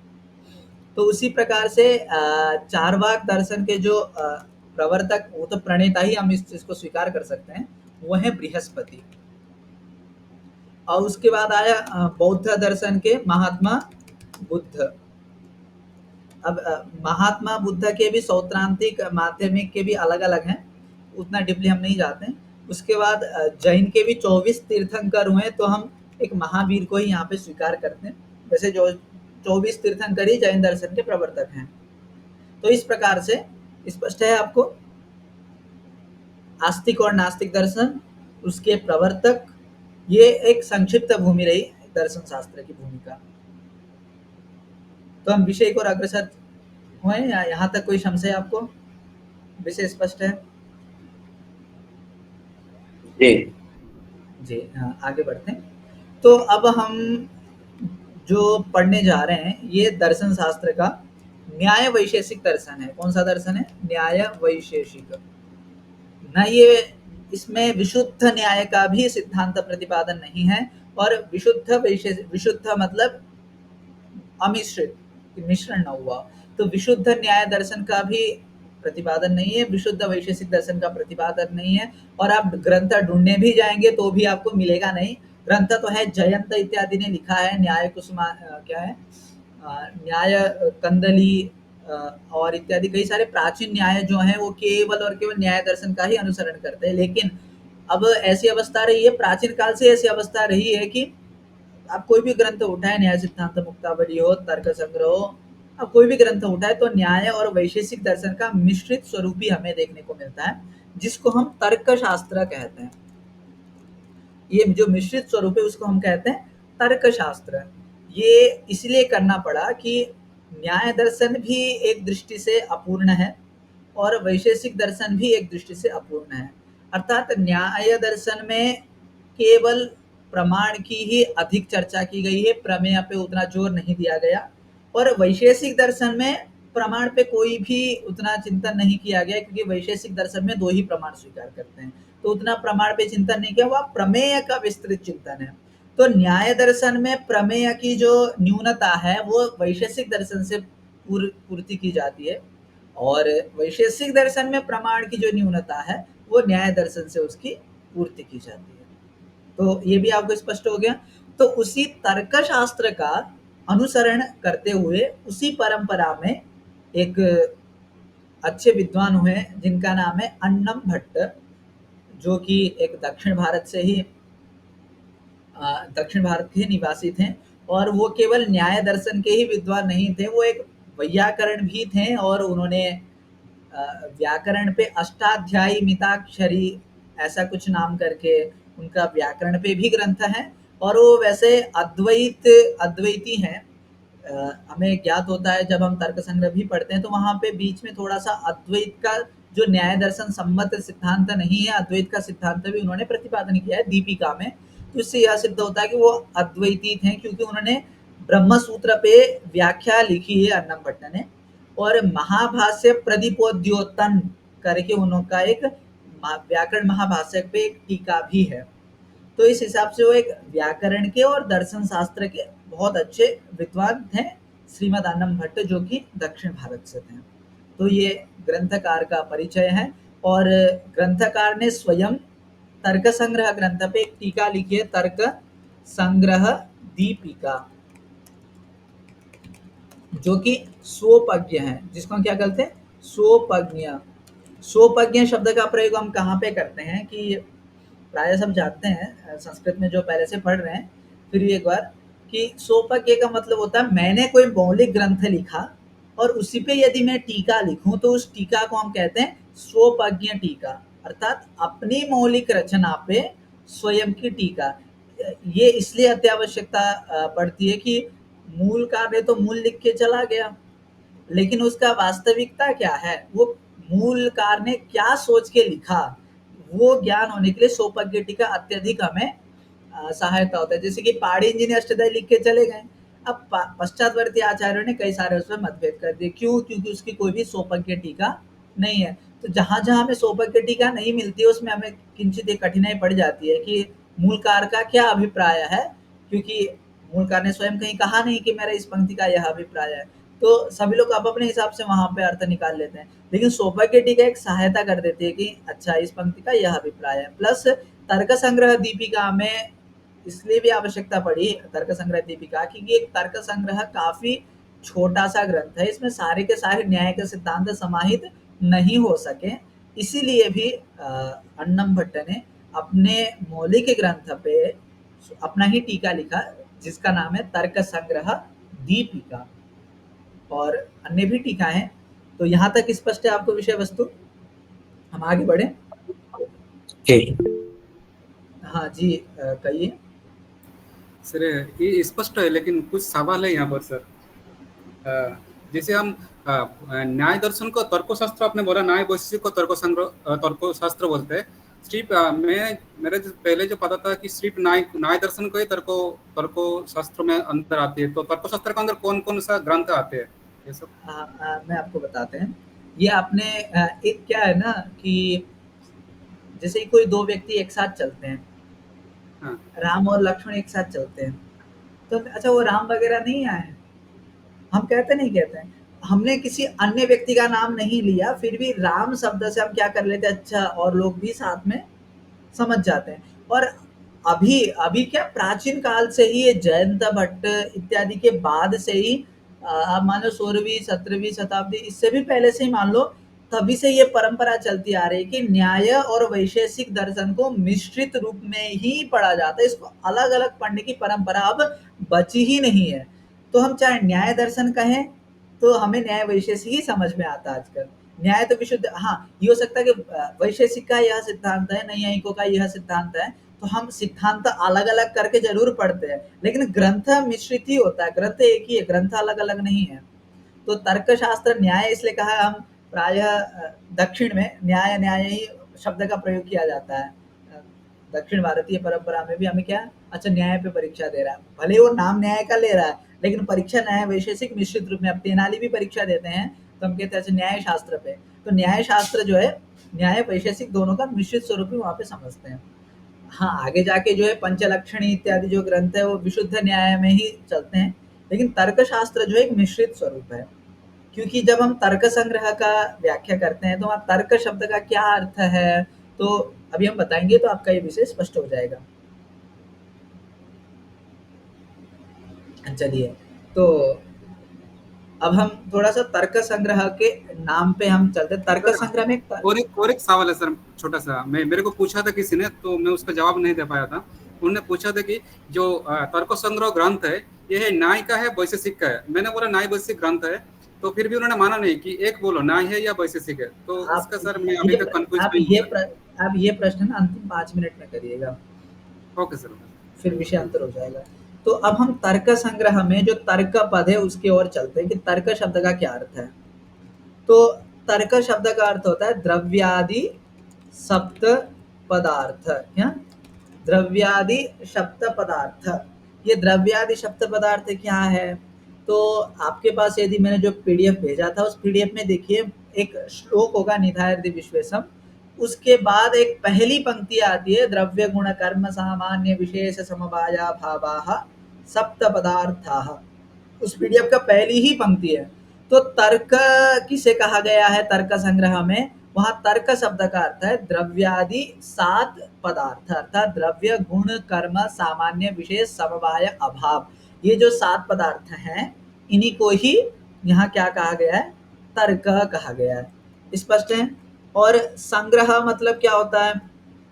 तो उसी प्रकार से चार्वाक दर्शन के जो प्रवर्तक, वो तो प्रणेता ही हम इस चीज को स्वीकार कर सकते हैं, वो है बृहस्पति। और उसके बाद आया बौद्ध दर्शन के महात्मा बुद्ध। अब महात्मा बुद्ध के भी सौत्रांतिक, माध्यमिक के भी अलग अलग हैं, उतना डीपली हम नहीं जाते हैं। उसके बाद जैन के भी 24 तीर्थंकर हुए, तो हम एक महावीर को ही यहाँ पे स्वीकार करते हैं। वैसे जो 24 तीर्थंकर ही जैन दर्शन के प्रवर्तक हैं। तो इस प्रकार से स्पष्ट है आपको, आस्तिक और नास्तिक दर्शन, उसके प्रवर्तक, ये एक संक्षिप्त भूमि रही दर्शन शास्त्र की भूमिका। तो हम विषय को अग्रसर हुए, या यहाँ तक कोई संशय आपको? विषय स्पष्ट है? जी हाँ, आगे बढ़ते हैं। तो अब हम जो पढ़ने जा रहे हैं ये दर्शन शास्त्र का न्याय वैशेषिक दर्शन है। कौन सा दर्शन है? न्याय वैशेषिक। न ये, इसमें विशुद्ध न्याय का भी सिद्धांत प्रतिपादन नहीं है, और विशुद्ध मतलब अमिश्रित, मिश्रण न हुआ, तो विशुद्ध न्याय दर्शन का भी प्रतिपादन नहीं है, विशुद्ध वैशेषिक दर्शन का प्रतिपादन नहीं है। और आप ग्रंथ ढूंढने भी जाएंगे तो भी आपको मिलेगा नहीं। ग्रंथ तो है, जयंत इत्यादि ने लिखा है, न्याय कुसुमा क्या है, न्याय कंदली और इत्यादि कई सारे प्राचीन न्याय जो हैं वो केवल और केवल न्याय दर्शन का ही अनुसरण करते हैं। लेकिन अब ऐसी अवस्था रही है, प्राचीन काल से ऐसी अवस्था रही है कि आप कोई भी ग्रंथ उठाए, न्याय सिद्धांत मुक्तावली हो, तर्क संग्रह हो, अब कोई भी ग्रंथ उठाए तो न्याय और वैशेषिक दर्शन का मिश्रित स्वरूप ही हमें देखने को मिलता है, जिसको हम तर्क शास्त्र कहते हैं। ये जो मिश्रित स्वरूप है उसको हम कहते हैं तर्क शास्त्र। ये इसलिए करना पड़ा कि न्याय दर्शन भी एक दृष्टि से अपूर्ण है और वैशेषिक दर्शन भी एक दृष्टि से अपूर्ण है। अर्थात न्याय दर्शन में केवल प्रमाण की ही अधिक चर्चा की गई है, प्रमेय पे उतना जोर नहीं दिया गया। और वैशेषिक दर्शन में प्रमाण पे कोई भी उतना चिंतन नहीं किया गया, क्योंकि वैशेषिक दर्शन में 2 ही प्रमाण स्वीकार करते हैं, तो उतना प्रमाण पे चिंतन नहीं किया, वह प्रमेय का विस्तृत चिंतन है। तो न्याय दर्शन में प्रमेय की जो न्यूनता है वो वैशेषिक दर्शन से पूर्ति की जाती है, और वैशेषिक दर्शन में प्रमाण की जो न्यूनता है वो न्याय दर्शन से उसकी पूर्ति की जाती है। तो ये भी आपको स्पष्ट हो गया। तो उसी तर्कशास्त्र का अनुसरण करते हुए उसी परंपरा में एक अच्छे विद्वान हुए जिनका नाम है अन्नम भट्ट, जो कि एक दक्षिण भारत के निवासी थे, और वो केवल न्याय दर्शन के ही विद्वान नहीं थे, वो एक वैयाकरण भी थे, और उन्होंने व्याकरण पे अष्टाध्यायी मिताक्षरी ऐसा कुछ नाम करके उनका व्याकरण पे भी ग्रंथ है, और वो वैसे अद्वैती हैं। हमें ज्ञात होता है जब हम तर्क संग्रह भी पढ़ते हैं तो वहाँ पे बीच में थोड़ा सा अद्वैत का जो न्याय दर्शन सम्मत सिद्धांत नहीं है, अद्वैत का सिद्धांत भी उन्होंने प्रतिपादन किया है दीपिका में। तो इससे यह सिद्ध होता है कि वो अद्वैती थे, क्योंकि उन्होंने ब्रह्म सूत्र पे व्याख्या लिखी है अन्नम भट्ट ने, और महाभाष्य प्रदीपोद्योतन करके उनका एक व्याकरण महाभाष्य पे एक टीका भी है। तो इस हिसाब से वो एक व्याकरण के और दर्शन शास्त्र के बहुत अच्छे विद्वान थे श्रीमद अन्नम भट्ट, जो कि दक्षिण भारत से थे। तो ये ग्रंथकार का परिचय है, और ग्रंथकार ने स्वयं तर्क संग्रह ग्रंथ पे एक टीका लिखी है, तर्क संग्रह दीपिका, जो कि स्वोपज्ञ है, जिसको हम क्या कहते हैं, स्वोपज्ञ। स्वोपज्ञ शब्द का प्रयोग हम कहाँ पे करते हैं कि प्राय सब जानते हैं संस्कृत में जो पहले से पढ़ रहे हैं, फिर एक बार कि स्वोपज्ञ का मतलब होता है मैंने कोई मौलिक ग्रंथ लिखा और उसी पे यदि मैं टीका लिखूं तो उस टीका को हम कहते हैं स्वोपज्ञ टीका, अर्थात अपनी मौलिक रचना पे स्वयं की टीका। ये इसलिए अत्यावश्यकता पड़ती है कि मूलकार ने तो मूल लिख के चला गया, लेकिन उसका वास्तविकता क्या है, वो मूलकार ने क्या सोच के लिखा, वो ज्ञान होने के लिए स्वोपज्ञ टीका अत्यधिक हमें सहायता होता है। जैसे कि पाणिनि जी ने अष्टोध्यायी लिख के चले गए, अब पश्चातवर्ती आचार्यों ने कई सारे उसमें मतभेद कर दिए, क्यों? क्योंकि उसकी कोई भी स्वोपज्ञ टीका नहीं है। तो जहां जहां हमें स्वोपज्ञ टीका नहीं मिलती है उसमें हमें किंचित एक कठिनाई पड़ जाती है कि मूलकार का क्या अभिप्राय है, क्योंकि मूलकार ने स्वयं कहीं कहा नहीं कि मेरा इस पंक्ति का यह अभिप्राय है। तो सभी लोग अब अपने हिसाब से वहां पे अर्थ निकाल लेते हैं, लेकिन स्वोपज्ञ टीका एक सहायता कर देती है कि अच्छा इस पंक्ति का यह अभिप्राय है। प्लस तर्क संग्रह दीपिका में इसलिए भी आवश्यकता पड़ी तर्क संग्रह दीपिका, क्योंकि एक तर्क संग्रह काफी छोटा सा ग्रंथ है, इसमें सारे के सारे न्याय के सिद्धांत समाहित नहीं हो सके, इसीलिए भी अन्नम भट्ट ने अपने मौलिक ग्रंथ पे अपना ही टीका लिखा, जिसका नाम है तर्क संग्रह दीपिका, और अन्य भी टीका हैं। तो यहाँ तक स्पष्ट है आपको विषय वस्तु? हम आगे बढ़े। हाँ जी, कहिए सर। ये स्पष्ट है, लेकिन कुछ सवाल है यहाँ पर सर। जैसे हम न्याय दर्शन को तर्कशास्त्र, आपने बोला न्याय वैशेषिक को तर्कशास्त्र बोलते हैं। सिर्फ मेरे पहले जो पता था कि सिर्फ न्याय दर्शन को ही तर्कशास्त्र में अंदर आती है, तो तर्कशास्त्र के अंदर कौन कौन सा ग्रंथ आते हैं ये सब? मैं आपको बताते हैं। ये आपने एक क्या है ना कि जैसे कोई दो व्यक्ति एक साथ चलते हैं, राम और लक्ष्मण एक साथ चलते हैं, तो अच्छा वो राम वगैरह नहीं आए, हम कहते नहीं कहते हैं, हमने किसी अन्य व्यक्ति का नाम नहीं लिया, फिर भी राम शब्द से हम क्या कर लेते हैं, अच्छा, और लोग भी साथ में समझ जाते हैं। और अभी क्या प्राचीन काल से ही जयंत भट्ट इत्यादि के बाद से ही आप मान लो 16वीं 17वीं शताब्दी, इससे भी पहले से ही मान लो, तभी से ये परंपरा चलती आ रही है कि न्याय और वैशेषिक दर्शन को मिश्रित रूप में ही पढ़ा जाता है, इसको अलग अलग पढ़ने की परंपरा अब बची ही नहीं है। तो हम चाहे न्याय दर्शन कहें तो हमें न्याय वैशेषिक ही समझ में आता है आजकल। न्याय तो विशुद्ध, हाँ ये हो सकता है कि वैशेषिक का यह सिद्धांत है, नैयायिकों का यह सिद्धांत है, तो हम सिद्धांत अलग अलग करके जरूर पढ़ते हैं, लेकिन ग्रंथ मिश्रित ही होता है, ग्रंथ एक ही है, ग्रंथ अलग अलग नहीं है। तो तर्कशास्त्र न्याय इसलिए कहा, हम प्रायः दक्षिण में न्याय ही शब्द का प्रयोग किया जाता है, दक्षिण भारतीय परंपरा में भी हमें क्या, अच्छा न्याय पे परीक्षा दे रहा है, भले वो नाम न्याय का ले रहा है लेकिन परीक्षा न्याय वैशेषिक मिश्रित रूप में, अब तेनाली भी परीक्षा देते हैं तो हम कहते हैं अच्छा न्याय शास्त्र पे, तो न्याय शास्त्र जो है न्याय वैशेषिक दोनों का मिश्रित स्वरूप भी वहाँ पे समझते हैं। हाँ, आगे जाके जो है पंचलक्षणी इत्यादि जो ग्रंथ है वो विशुद्ध न्याय में ही चलते हैं, लेकिन तर्कशास्त्र जो है एक मिश्रित स्वरूप है, क्योंकि जब हम तर्क संग्रह का व्याख्या करते हैं तो वहाँ तर्क शब्द का क्या अर्थ है, तो अभी हम बताएंगे तो आपका ये विषय स्पष्ट हो जाएगा। चलिए, तो अब हम थोड़ा सा तर्क संग्रह के नाम पे हम चलते। तर्क संग्रह में और एक सवाल है सर, छोटा सा। मेरे को पूछा था किसी ने, तो मैं उसका जवाब नहीं दे पाया था। उन्होंने पूछा था कि जो तर्क संग्रह ग्रंथ है ये है न्याय का है वैशेषिक का है। मैंने बोला न्याय वैशेषिक ग्रंथ है, तो फिर भी उन्होंने माना नहीं कि एक बोलो न्याय है या वैशेषिक है। तो इसका सर मैं अभी तक कंफ्यूज आप ये प्रश्न ना अंतिम 5 मिनट में करिएगा। ओके सर, फिर विषयांतर हो जाएगा। तो अब हम तर्क संग्रह में जो तर्क पद है उसकी ओर चलते हैं कि तर्क शब्द का क्या अर्थ है। तो तर्क शब्द का अर्थ होता है द्रव्यादि सप्त पदार्थ। क्या? द्रव्यादि सप्त पदार्थ। ये द्रव्यादि सप्त पदार्थ क्या है? तो आपके पास यदि मैंने जो पीडीएफ भेजा था उस पीडीएफ में देखिए एक श्लोक होगा निधायर्ति विश्वेशम, उसके बाद एक पहली पंक्ति आती है द्रव्य गुण कर्म सामान्य विशेष समवाया भावाः सप्त पदार्थाः। उस पीडीएफ का पहली ही पंक्ति है। तो तर्क किसे कहा गया है तर्क संग्रह में? वहां तर्क शब्द का अर्थ है द्रव्यादि 7 पदार्थ, अर्थात द्रव्य गुण कर्म सामान्य विशेष समवाय अभाव। ये जो 7 पदार्थ हैं इन्हीं को ही यहाँ क्या कहा गया है? तर्क कहा गया है। स्पष्ट है? और संग्रह मतलब क्या होता है?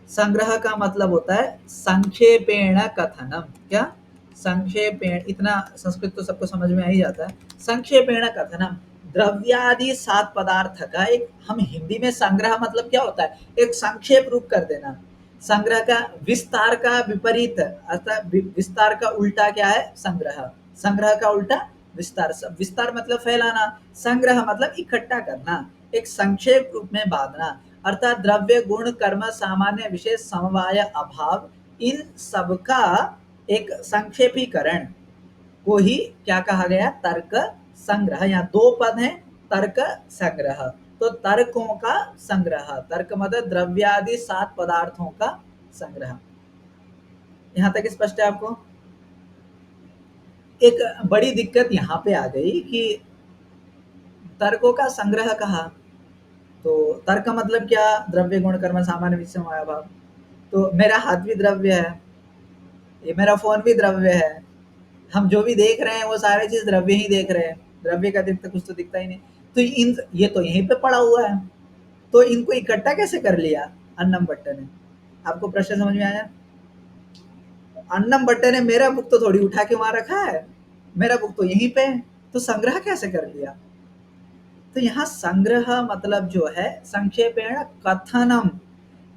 संग्रह का मतलब होता है संक्षेपेण कथनम। क्या? संक्षेपेण, इतना संस्कृत तो सबको समझ में आ ही जाता है। संक्षेपेण कथनम, द्रव्यादि 7 पदार्थ का एक, हम हिंदी में संग्रह मतलब क्या होता है? एक संक्षेप रूप कर देना। संग्रह का विस्तार का विपरीत, अर्थात विस्तार का उल्टा क्या है? संग्रह। संग्रह का उल्टा विस्तार। विस्तार मतलब फैलाना, संग्रह मतलब इकट्ठा करना, एक संक्षेप रूप में बांधना। अर्थात द्रव्य गुण कर्म सामान्य विशेष समवाय अभाव, इन सबका एक संक्षेपीकरण को ही क्या कहा गया? तर्क संग्रह। यहाँ 2 पद हैं, तर्क संग्रह। तो तर्कों का संग्रह, तर्क मतलब द्रव्यादि 7 पदार्थों का संग्रह। यहाँ तक स्पष्ट है आपको? एक बड़ी दिक्कत यहाँ पे आ गई कि तर्कों का संग्रह कहा, तो तर्क मतलब क्या? द्रव्य गुण कर्म सामान्य विशेष समवाय भाव। तो मेरा हाथ भी द्रव्य है, ये मेरा फोन भी द्रव्य है, हम जो भी देख रहे हैं वो सारे चीज द्रव्य ही देख रहे हैं, द्रव्य का अतिरिक्त कुछ तो दिखता ही नहीं। तो ये तो यहीं पे पड़ा हुआ है, तो इनको इकट्ठा कैसे कर लिया अन्नम भट्ट ने? आपको प्रश्न समझ में आया? अन्नम भट्ट ने मेरा बुक तो थोड़ी उठा के वहां रखा है, मेरा बुक तो यहीं पे है, तो संग्रह कैसे कर लिया? तो यहाँ संग्रह मतलब जो है संक्षेपेण कथनम।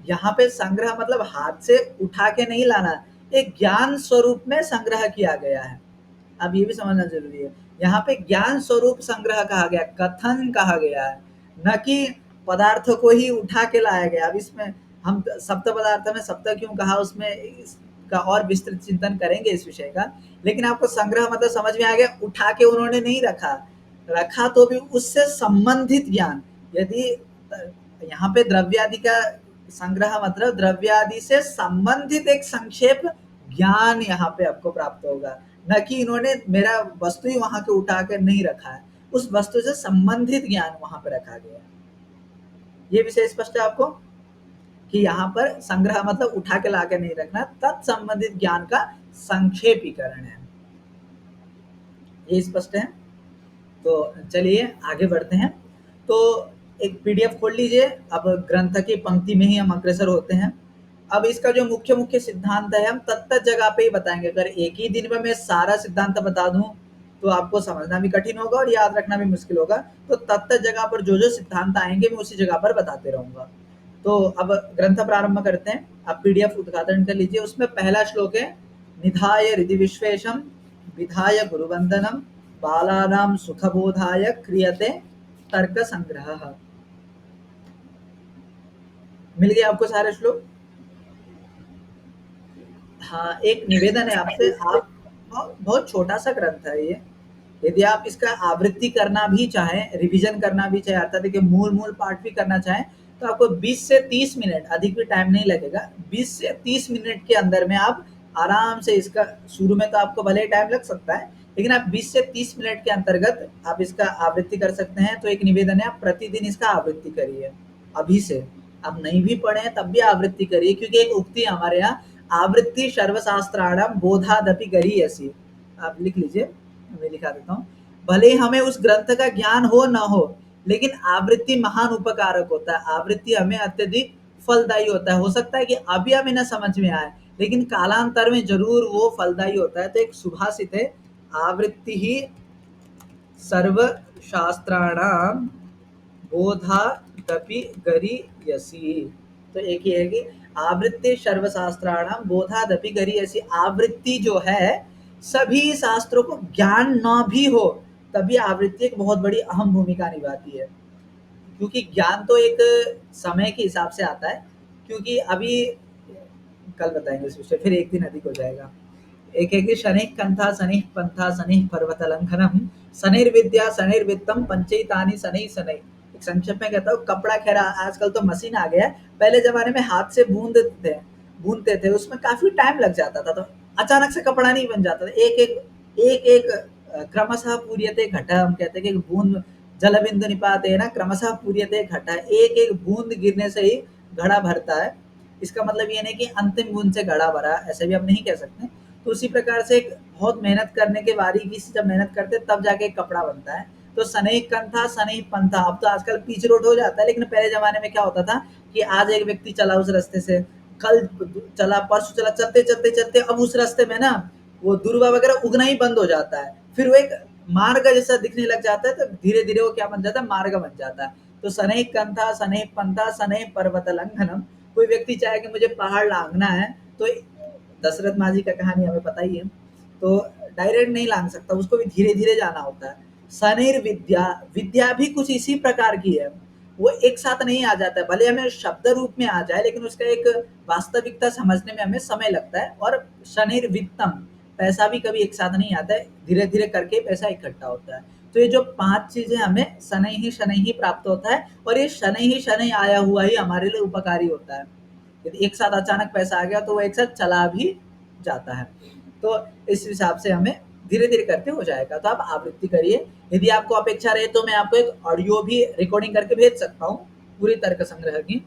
यहाँ पे संग्रह मतलब हाथ से उठा के नहीं लाना, एक ज्ञान स्वरूप में संग्रह किया गया है। अब ये भी समझना जरूरी है, यहाँ पे ज्ञान स्वरूप संग्रह कहा गया, कथन कहा गया है, न कि पदार्थ को ही उठा के लाया गया। अब इसमें हम सप्त पदार्थ में सप्त क्यों कहा, उसमें इसका और विस्तृत चिंतन करेंगे इस विषय का। लेकिन आपको संग्रह मतलब समझ में आ गया, उठा के उन्होंने नहीं रखा तो भी उससे संबंधित ज्ञान। यदि यहाँ पे द्रव्यादि का संग्रह मतलब द्रव्यादि से संबंधित एक संक्षेप ज्ञान यहाँ पे आपको प्राप्त होगा, न कि इन्होंने मेरा वस्तु ही वहां के उठा कर नहीं रखा है, उस वस्तु से संबंधित ज्ञान वहां पर रखा गया है। ये विषय स्पष्ट है आपको कि यहाँ पर संग्रह मतलब उठा के ला के नहीं रखना, तत्संबंधित ज्ञान का संक्षेपीकरण है। ये स्पष्ट है? तो चलिए आगे बढ़ते हैं। तो एक पीडीएफ खोल लीजिए, अब ग्रंथ की पंक्ति में ही हम अग्रसर होते हैं। अब इसका जो मुख्य सिद्धांत है हम तत्त जगह पे ही बताएंगे। अगर एक ही दिन में मैं सारा सिद्धांत बता दूं तो आपको समझना भी कठिन होगा और याद रखना भी मुश्किल होगा। तो तत्त जगह पर जो सिद्धांत आएंगे मैं उसी जगह पर बताते रहूंगा। तो अब ग्रंथ प्रारंभ करते हैं। आप पीडीएफ उद्घाटन कर लीजिए। उसमें पहला श्लोक है, निधाय हृदि विश्वेशम विधाय गुरुवंदनम बालानां सुखबोधाय क्रियते तर्क संग्रह। मिल गया आपको सारे श्लोक? हाँ, एक निवेदन है आपसे, आप बहुत छोटा-सा ग्रंथ है ये। यदि आप इसका आवृत्ति करना भी चाहें, रिवीजन करना भी चाहें, अर्थात देखिए मूल पाठ भी करना चाहें, तो आपको 20 से 30 मिनट, अधिक भी टाइम नहीं लगेगा। 20 से 30 मिनट के अंदर में आप आराम से इसका, शुरू में तो आपको भले ही टाइम लग सकता है, लेकिन आप 20 से 30 मिनट के अंतर्गत आप इसका आवृत्ति कर सकते हैं। तो एक निवेदन है, आप प्रतिदिन इसका आवृत्ति करिए अभी से। आप नहीं भी पढ़े हैं तब भी आवृत्ति करिए, क्योंकि एक उक्ति है हमारे यहाँ, आवृत्ति सर्वशास्त्राणाम बोधादपि गरीयसी। आप लिख लीजिए, मैं लिखा देता हूँ। भले ही हमें उस ग्रंथ का ज्ञान हो ना हो, लेकिन आवृत्ति महान उपकारक होता है। आवृत्ति हमें अत्यधिक फलदायी होता है। हो सकता है कि अभी हमें ना समझ में आए, लेकिन कालांतर में जरूर वो फलदायी होता है। तो एक सुभाषित है, आवृत्ति ही सर्वशास्त्राणाम बोधादपि गरीयसी। तो एक ये है कि आवृत्ति सर्वशास्त्राणाम बोधादपि गरीयसी। आवृत्ति जो है, सभी शास्त्रों को ज्ञान ना भी हो तभी आवृत्ति एक बहुत बड़ी अहम भूमिका निभाती है, क्योंकि ज्ञान तो एक समय के हिसाब से आता है। क्योंकि अभी कल बताएंगे इस विषय, फिर एक दिन अधिक हो जाएगा। एक है कि शनैः कंथा शनैः पंथा शनैः पर्वतलंघनम शनैर्विद्या शनैर्वित्तम पंचैतानि शनैः शनैः। एक संक्षेप में कहता हूँ, कपड़ा खैर आजकल तो मशीन आ गया है, पहले जमाने में हाथ से बूंदते थे, उसमें काफी टाइम लग जाता था, तो अचानक से कपड़ा नहीं बन जाता था। एक क्रमशः पूर्यते घटः, हम कहते हैं कि बूंद जलबिंदु निपातेन क्रमशः पूर्यते घटः। एक बूंद गिरने से ही घड़ा भरता है। इसका मतलब ये नहीं कि अंतिम बूंद से घड़ा भरा, ऐसे भी हम नहीं कह सकते। तो उसी प्रकार से बहुत मेहनत करने के, बारीकी से जब मेहनत करते तब जाके कपड़ा बनता है। तो शनैः कंथा शनैः पंथा, अब तो आजकल पिच रोड हो जाता है, लेकिन पहले जमाने में क्या होता था कि आज एक व्यक्ति चला उस रास्ते से, कल चला, परसों चला, चलते अब उस रास्ते में ना वो दुर्वा वगैरह उगना ही बंद हो जाता है। फिर वो एक मार्ग जैसा दिखने लग जाता है, तो धीरे धीरे वो क्या बन जाता है, मार्ग बन जाता है। तो शनैः कंथा शनैः पंथा शनैः पर्वत लंघनम। कोई व्यक्ति चाहे कि मुझे पहाड़ लांघना है, तो दशरथ माँ जी का कहानी हमें पता ही है, तो डायरेक्ट नहीं लांघ सकता, उसको भी धीरे धीरे जाना होता है। शनैर्विद्या, विद्या भी कुछ इसी प्रकार की है, वो एक साथ नहीं आ जाता है। भले हमें शब्द रूप में आ जाए, लेकिन उसका एक वास्तविकता समझने में हमें समय लगता है। और शनैर्वित्तम, पैसा भी कभी एक साथ नहीं आता है, धीरे धीरे करके पैसा इकट्ठा होता है। तो ये जो 5 चीजें हमें शनैः ही प्राप्त होता है, और ये शनैः आया हुआ ही हमारे लिए उपकारी होता है। यदि एक साथ अचानक पैसा आ गया तो वो एक साथ चला भी जाता है। तो इस हिसाब से हमें धीरे धीरे करके हो जाएगा। तो आप आवृत्ति करिए। यदि आपको अपेक्षा रहे तो मैं आपको एक ऑडियो भी रिकॉर्डिंग करके भेज सकता हूँ पूरी तर्क संग्रह की।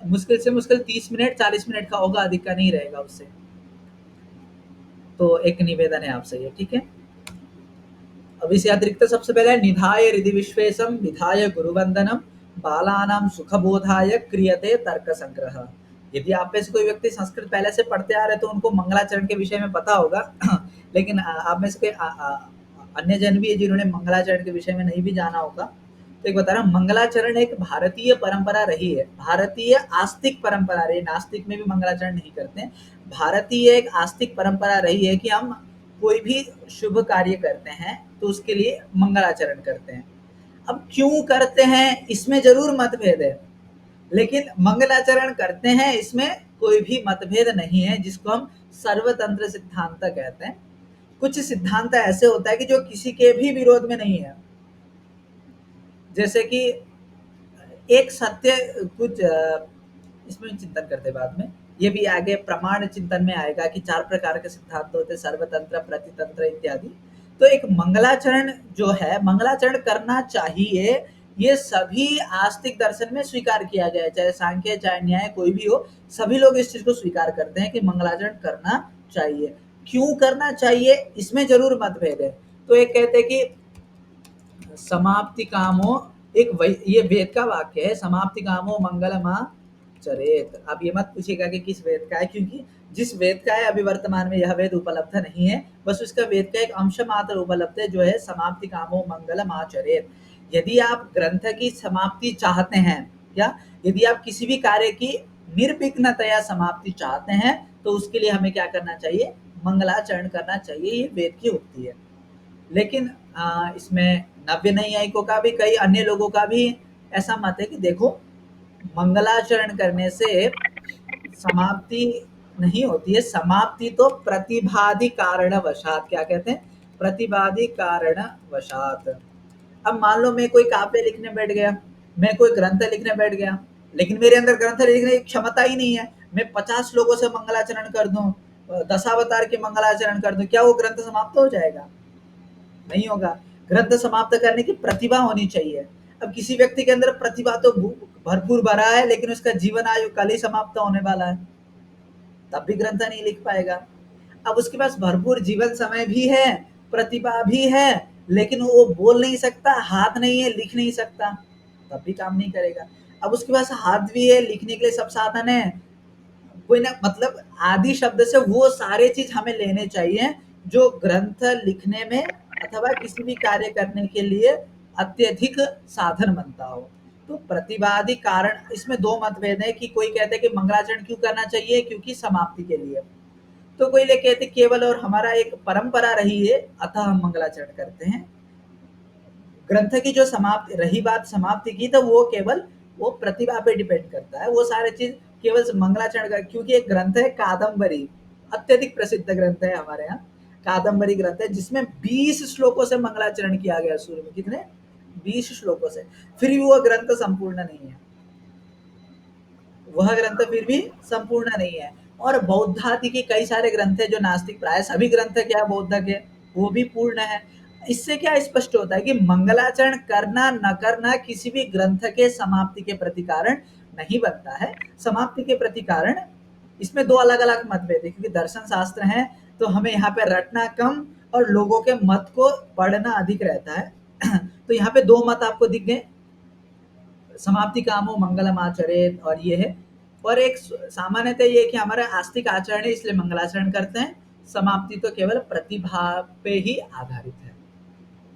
मुश्किल से मुश्किल 30 मिनट 40 मिनट का होगा, अधिक का नहीं रहेगा उससे। तो एक निवेदन है आपसे ये, ठीक है। अब इससे अतिरिक्त सबसे पहले निधाय हृदि विश्वेशम विधाय गुरुवंदनम बालानाम सुखबोधाय क्रियते तर्क संग्रह। यदि आप में से कोई व्यक्ति संस्कृत पहले से पढ़ते आ रहे तो उनको मंगलाचरण के विषय में पता होगा, लेकिन आप में से कोई अन्य जन भी है जिन्होंने मंगलाचरण के विषय में नहीं भी जाना होगा। तो एक बता रहा हूँ, मंगलाचरण एक भारतीय परंपरा रही है, भारतीय आस्तिक परंपरा रही। नास्तिक में भी मंगलाचरण नहीं करते हैं। भारतीय एक आस्तिक परंपरा रही है कि हम कोई भी शुभ कार्य करते हैं तो उसके लिए मंगलाचरण करते हैं। अब क्यों करते हैं इसमें जरूर मतभेद है, लेकिन मंगलाचरण करते हैं इसमें कोई भी मतभेद नहीं है, जिसको हम सर्वतंत्र सिद्धांत कहते हैं। कुछ सिद्धांत ऐसे होता है कि जो किसी के भी विरोध में नहीं है। जैसे कि एक सत्य, कुछ इसमें चिंतन करते बाद में, ये भी आगे प्रमाण चिंतन में आएगा कि 4 प्रकार के सिद्धांत होते हैं, सर्वतंत्र, प्रतितंत्र इत्यादि। तो एक मंगलाचरण जो है, मंगलाचरण करना चाहिए, ये सभी आस्तिक दर्शन में स्वीकार किया गया है। चाहे सांख्य चाहे न्याय कोई भी हो, सभी लोग इस चीज को स्वीकार करते हैं कि मंगलाचरण करना चाहिए। क्यों करना चाहिए इसमें जरूर मतभेद है। तो एक कहते हैं कि समाप्ति कामो, ये वेद का वाक्य है, समाप्ति कामो मंगलमाचरेत। आप ये मत पूछिएगा कि किस वेद का है, क्योंकि जिस वेद का है अभी वर्तमान में यह वेद उपलब्ध नहीं है, बस उसका वेद का एक अंश मात्र उपलब्ध है, जो है समाप्ति कामो मंगलमाचरेत। यदि आप ग्रंथ की समाप्ति चाहते हैं, क्या यदि आप किसी भी कार्य की निर्विघ्नतया समाप्ति चाहते हैं, तो उसके लिए हमें क्या करना चाहिए, मंगलाचरण करना चाहिए। ये वेद की उक्ति है। लेकिन इसमें नव्य नैयायिकों का भी, कई अन्य लोगों का भी ऐसा मत है कि देखो, मंगलाचरण करने से समाप्ति नहीं होती है। समाप्ति तो प्रतिबाधी कारणवशात, क्या कहते हैं, प्रतिबाधी कारणवशात। अब मान लो मैं कोई काव्य लिखने बैठ गया, मैं कोई ग्रंथ लिखने बैठ गया, लेकिन मेरे अंदर ग्रंथ लिखने की क्षमता ही नहीं है। मैं 50 लोगों से मंगलाचरण कर दूं, दशावतार के मंगलाचरण कर दूं, क्या वो ग्रंथ समाप्त हो जाएगा? नहीं होगा। ग्रंथ समाप्त करने की प्रतिभा होनी चाहिए। अब किसी व्यक्ति के अंदर प्रतिभा तो भरपूर भरा है, लेकिन उसका जीवन आयु कल ही समाप्त होने वाला है, तब भी ग्रंथ नहीं लिख पाएगा। अब उसके पास भरपूर जीवन समय भी है, प्रतिभा भी है, लेकिन वो बोल नहीं सकता, हाथ नहीं है, लिख नहीं सकता, तब भी काम नहीं करेगा। अब उसके पास हाथ भी है, लिखने के लिए सब साधन है, कोई ना, मतलब आदि शब्द से वो सारे चीज हमें लेने चाहिए जो ग्रंथ लिखने में अथवा किसी भी कार्य करने के लिए अत्यधिक साधन बनता हो। तो प्रतिवादी कारण, इसमें दो मतभेद है कि कोई कहते हैं कि मंगलाचरण क्यों करना चाहिए, क्योंकि समाप्ति के लिए। तो कोई लोग कहते केवल और हमारा एक परंपरा रही है अतः हम मंगलाचरण करते हैं। ग्रंथ की जो समाप्ति रही, बात समाप्ति की, तो वो केवल वो प्रतिभा पे डिपेंड करता है। वो सारे चीज केवल मंगलाचरण का, क्योंकि एक ग्रंथ है कादम्बरी, अत्यधिक प्रसिद्ध ग्रंथ है हमारे यहाँ, कादम्बरी ग्रंथ है, जिसमें 20 श्लोकों से मंगलाचरण किया गया शुरू में। कितने? 20 श्लोकों से। फिर भी वह ग्रंथ संपूर्ण नहीं है, वह ग्रंथ फिर भी संपूर्ण नहीं है। और बौद्धादि के कई सारे ग्रंथ है जो नास्तिक, प्राय सभी ग्रंथ क्या बौद्ध के, वो भी पूर्ण है। इससे क्या स्पष्ट होता है कि मंगलाचरण करना न करना किसी भी ग्रंथ के समाप्ति के प्रति कारण नहीं बनता है। समाप्ति के प्रति कारण, इसमें दो अलग अलग मतभेद है, क्योंकि दर्शन शास्त्र है तो हमें यहाँ पे रटना कम और लोगों के मत को पढ़ना अधिक रहता है। तो यहाँ पे दो मत आपको दिख गए, समाप्ति कामो मंगलम आचरेत, और ये है। और एक सामान्यतः ये कि हमारा आस्तिक आचरण है इसलिए मंगलाचरण करते हैं, समाप्ति तो केवल प्रतिभा पे ही आधारित है।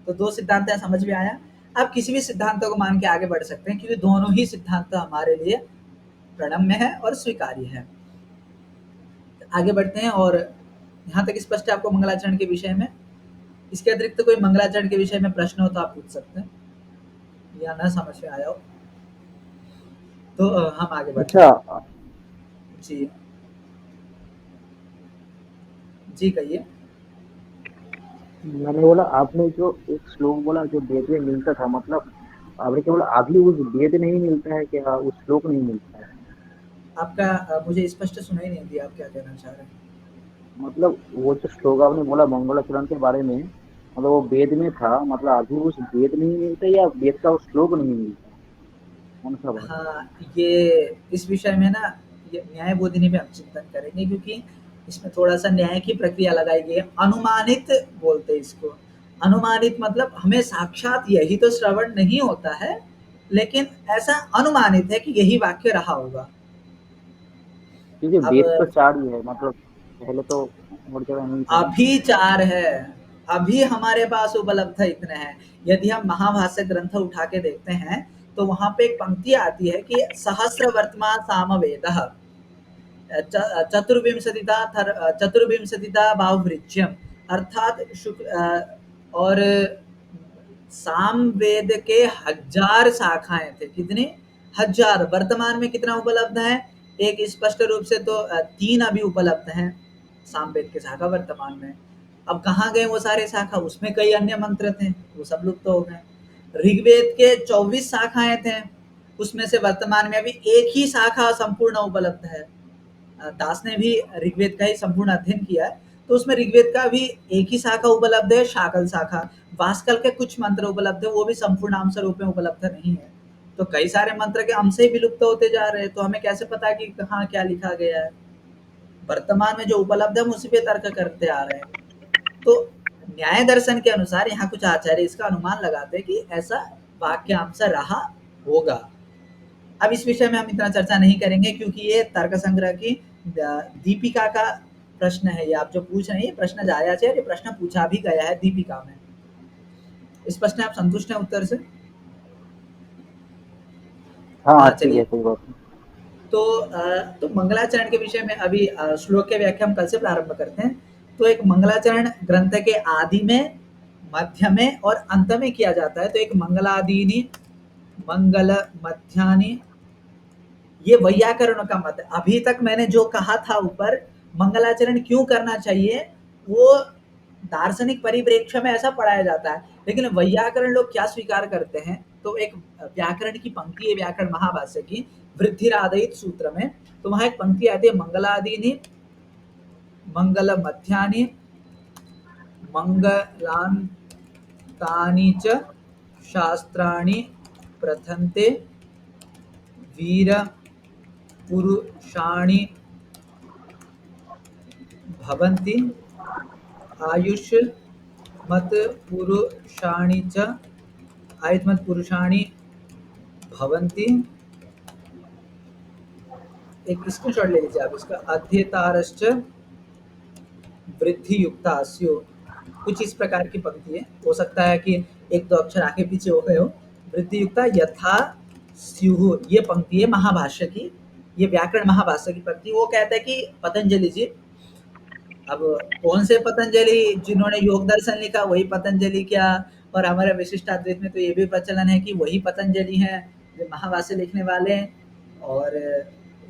तो दो सिद्धांत है, समझ में आया? आप किसी भी सिद्धांतों को मान के आगे बढ़ सकते हैं, क्योंकि दोनों ही सिद्धांत हमारे लिए प्रणम्य है और स्वीकार्य है। आगे बढ़ते हैं। और यहाँ तक स्पष्ट है आपको मंगलाचरण के विषय में? इसके अतिरिक्त कोई मंगलाचरण के विषय में प्रश्न हो तो आप पूछ सकते हैं, या ना समझ में आया हो तो हम आगे बढ़ते हैं। अच्छा, जी जी कहिए। मैंने बोला आपने जो एक श्लोक बोला जो वेद में मिलता था, मतलब आपने क्या बोला, अभी उस वेद नहीं मिलता है क्या, उस श्लोक नहीं मिलता है? आपका मुझे स्पष्ट सुनाई नहीं दिया, आप क्या कहना चाह रहे हैं? मतलब वो जो श्लोक आपने बोला मंगलाचरण के बारे में, मतलब वो वेद में था, मतलब अभी उस वेद नहीं मिलता या वेद का उस श्लोक नहीं मिलता, कौन सा बात? हाँ, ये इस विषय में ना ये न्याय बोधिनी में हम चिंतन करेंगे, क्योंकि इसमें थोड़ा सा न्याय की प्रक्रिया लगाई गई है। अनुमानित बोलते हैं इसको। अनुमानित मतलब हमें साक्षात यही तो श्रवण नहीं होता है, लेकिन ऐसा अनुमानित है कि यही वाक्य रहा होगा। क्योंकि अब वेद तो 4 ही है, मतलब पहले तो और जगह नहीं था। अभी 4 है, अभी हमारे पास उपलब्ध इतने हैं। यदि हम महाभाष्य ग्रंथ उठा के देखते हैं तो वहां पे एक पंक्ति आती है कि सहस्र वर्तमान सामवेदः चतुर्विंशतिता बाहुवृच्यम, अर्थात और सामवेद के 1000 शाखाएं थे। कितनी? 1000। वर्तमान में कितना उपलब्ध है? एक स्पष्ट रूप से तो 3 अभी उपलब्ध हैं सामवेद के शाखा वर्तमान में। अब कहाँ गए वो सारे शाखा? उसमें कई अन्य मंत्र थे, वो सब लुप्त हो गए। ऋग्वेद के 24 शाखाएं थे, उसमें से वर्तमान में अभी एक ही शाखा संपूर्ण उपलब्ध है। दास ने भी ऋग्वेद का ही संपूर्ण अध्ययन किया है, तो उसमें ऋग्वेद का भी एक ही शाखा उपलब्ध है, शाकल शाखा। वास्कल के कुछ मंत्र उपलब्ध है, वो भी संपूर्ण अंश रूप में उपलब्ध नहीं है। तो कई सारे मंत्र के अंश ही विलुप्त होते जा रहे हैं, तो हमें कैसे पता कि कहाँ क्या लिखा गया है? वर्तमान में जो उपलब्ध है हम उसी पे तर्क करते आ रहे हैं। तो न्याय दर्शन के अनुसार यहाँ कुछ आचार्य इसका अनुमान लगाते हैं कि ऐसा वाक्यांश रहा होगा। अब इस विषय में हम इतना चर्चा नहीं करेंगे, क्योंकि ये तर्क संग्रह की दीपिका का प्रश्न है। ये आप जो पूछ रहे हैं, ये प्रश्न जायज है, ये प्रश्न पूछा भी गया है दीपिका में। इस प्रश्न आप संतुष्ट हैं उत्तर से? हाँ, ठीक है, कोई बात नहीं। तो मंगलाचरण के विषय में अभी श्लोक के व्याख्या हम कल से प्रारंभ करते हैं। तो एक मंगलाचरण ग्रंथ के आदि में, मध्य में और अंत में किया जाता है। तो एक मंगलादीनि, मंगल मध्यानि, ये वैयाकरण का मत है। अभी तक मैंने जो कहा था ऊपर, मंगलाचरण क्यों करना चाहिए, वो दार्शनिक परिप्रेक्ष्य में ऐसा पढ़ाया जाता है। लेकिन वैयाकरण लोग क्या स्वीकार करते हैं, तो एक व्याकरण की पंक्ति है व्याकरण महाभाष्य की वृद्धिरादयित सूत्र में, तो वहां एक पंक्ति आती है मंगलादीनि मंगल मध्यानि मंगलांतानि च शास्त्राणि प्रथन्ते वीर पुरुषाणि भवन्ति आयुष्मत् पुरुषाणि च आयुष्मत् पुरुषाणि भवन्ति। एक स्क्रीनशॉट ले लीजिए आप इसका। अध्येतारश्च वृद्धि युक्ता स्युः, कुछ इस प्रकार की पंक्ति है, हो सकता है कि एक दो अक्षर आगे पीछे हो गए हो। वृद्धि युक्ता यथा स्युः, ये पंक्ति है महाभाष्य की, ये व्याकरण महाभाष्य की पंक्ति। वो कहता है कि पतंजलि जी, अब कौन से पतंजलि जिन्होंने योग दर्शन लिखा वही पतंजलि क्या, और हमारे विशिष्टाद्वैत में तो ये भी प्रचलन है कि वही पतंजलि हैं जो महाभाष्य लिखने वाले और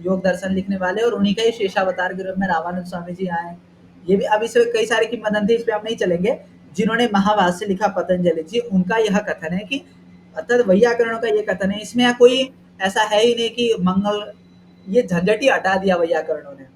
योग दर्शन लिखने वाले, और उन्हीं का ही शेषावतार के रूप में रामानंद स्वामी जी आए। ये भी, अब इसमें कई सारी किंवदंती, इस पे हम नहीं चलेंगे। जिन्होंने महाभाष्य लिखा पतंजलि जी, उनका यह कथन है कि अर्थात वैयाकरणों का ये कथन है, इसमें कोई ऐसा है ही नहीं कि मंगल, ये झंझट ही हटा दिया वैयाकरणों ने।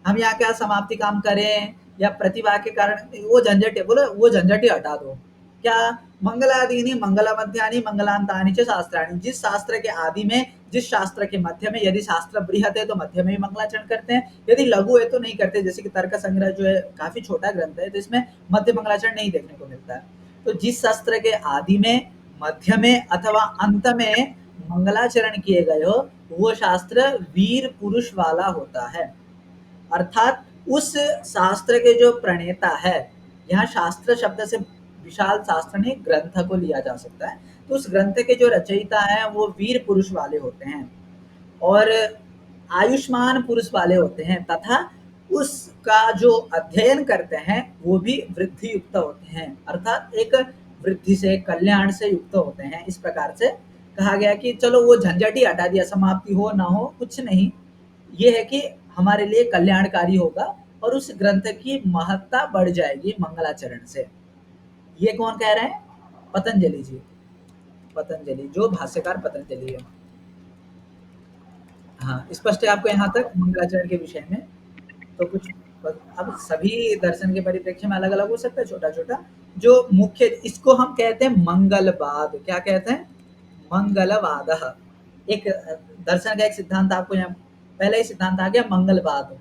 हम यहाँ क्या समाप्ति काम करें या प्रतिभा के कारण, वो झंझट है, बोलो वो झंझट ही हटा दो। क्या मंगलादीनि मंगलमध्यानि मंगलांतानि च शास्त्राणि, जिस शास्त्र के आदि में, जिस शास्त्र के मध्य में, यदि शास्त्र बृहत है तो मध्य में ही मंगलाचरण करते हैं, यदि लघु है तो नहीं करते। जैसे कि तर्क संग्रह जो है काफी छोटा ग्रंथ है, तो इसमें मध्य मंगलाचरण नहीं देखने को मिलता है। तो जिस शास्त्र के आदि में, मध्य में अथवा अंत में मंगलाचरण किए गए हो, वो शास्त्र वीर पुरुष वाला होता है। अर्थात उस शास्त्र के जो प्रणेता है, यहाँ शास्त्र शब्द से विशाल शास्त्र नहीं, ग्रंथ को लिया जा सकता है। तो उस ग्रंथ के जो रचयिता हैं वो वीर पुरुष वाले होते हैं और आयुष्मान पुरुष वाले होते हैं, तथा उसका जो अध्ययन करते हैं वो भी वृद्धि युक्त होते हैं, अर्थात एक वृद्धि से, कल्याण से युक्त होते हैं। इस प्रकार से कहा गया कि चलो वो झंझट ही हटा दिया, समाप्ति हो ना हो कुछ नहीं, ये है कि हमारे लिए कल्याणकारी होगा और उस ग्रंथ की महत्ता बढ़ जाएगी मंगलाचरण से। ये कौन कह रहे हैं? पतंजलि जी, पतंजलि जो भाष्यकार पतंजलि है। हाँ, स्पष्ट है आपको यहाँ तक मंगलाचरण के विषय में? तो कुछ अब सभी दर्शन के परिप्रेक्ष्य में अलग अलग हो सकता है, छोटा छोटा जो मुख्य, इसको हम कहते हैं मंगलवाद। क्या कहते हैं? मंगलवाद। एक दर्शन का एक सिद्धांत आपको यहाँ पहले ही सिद्धांत आ गया, मंगलवाद।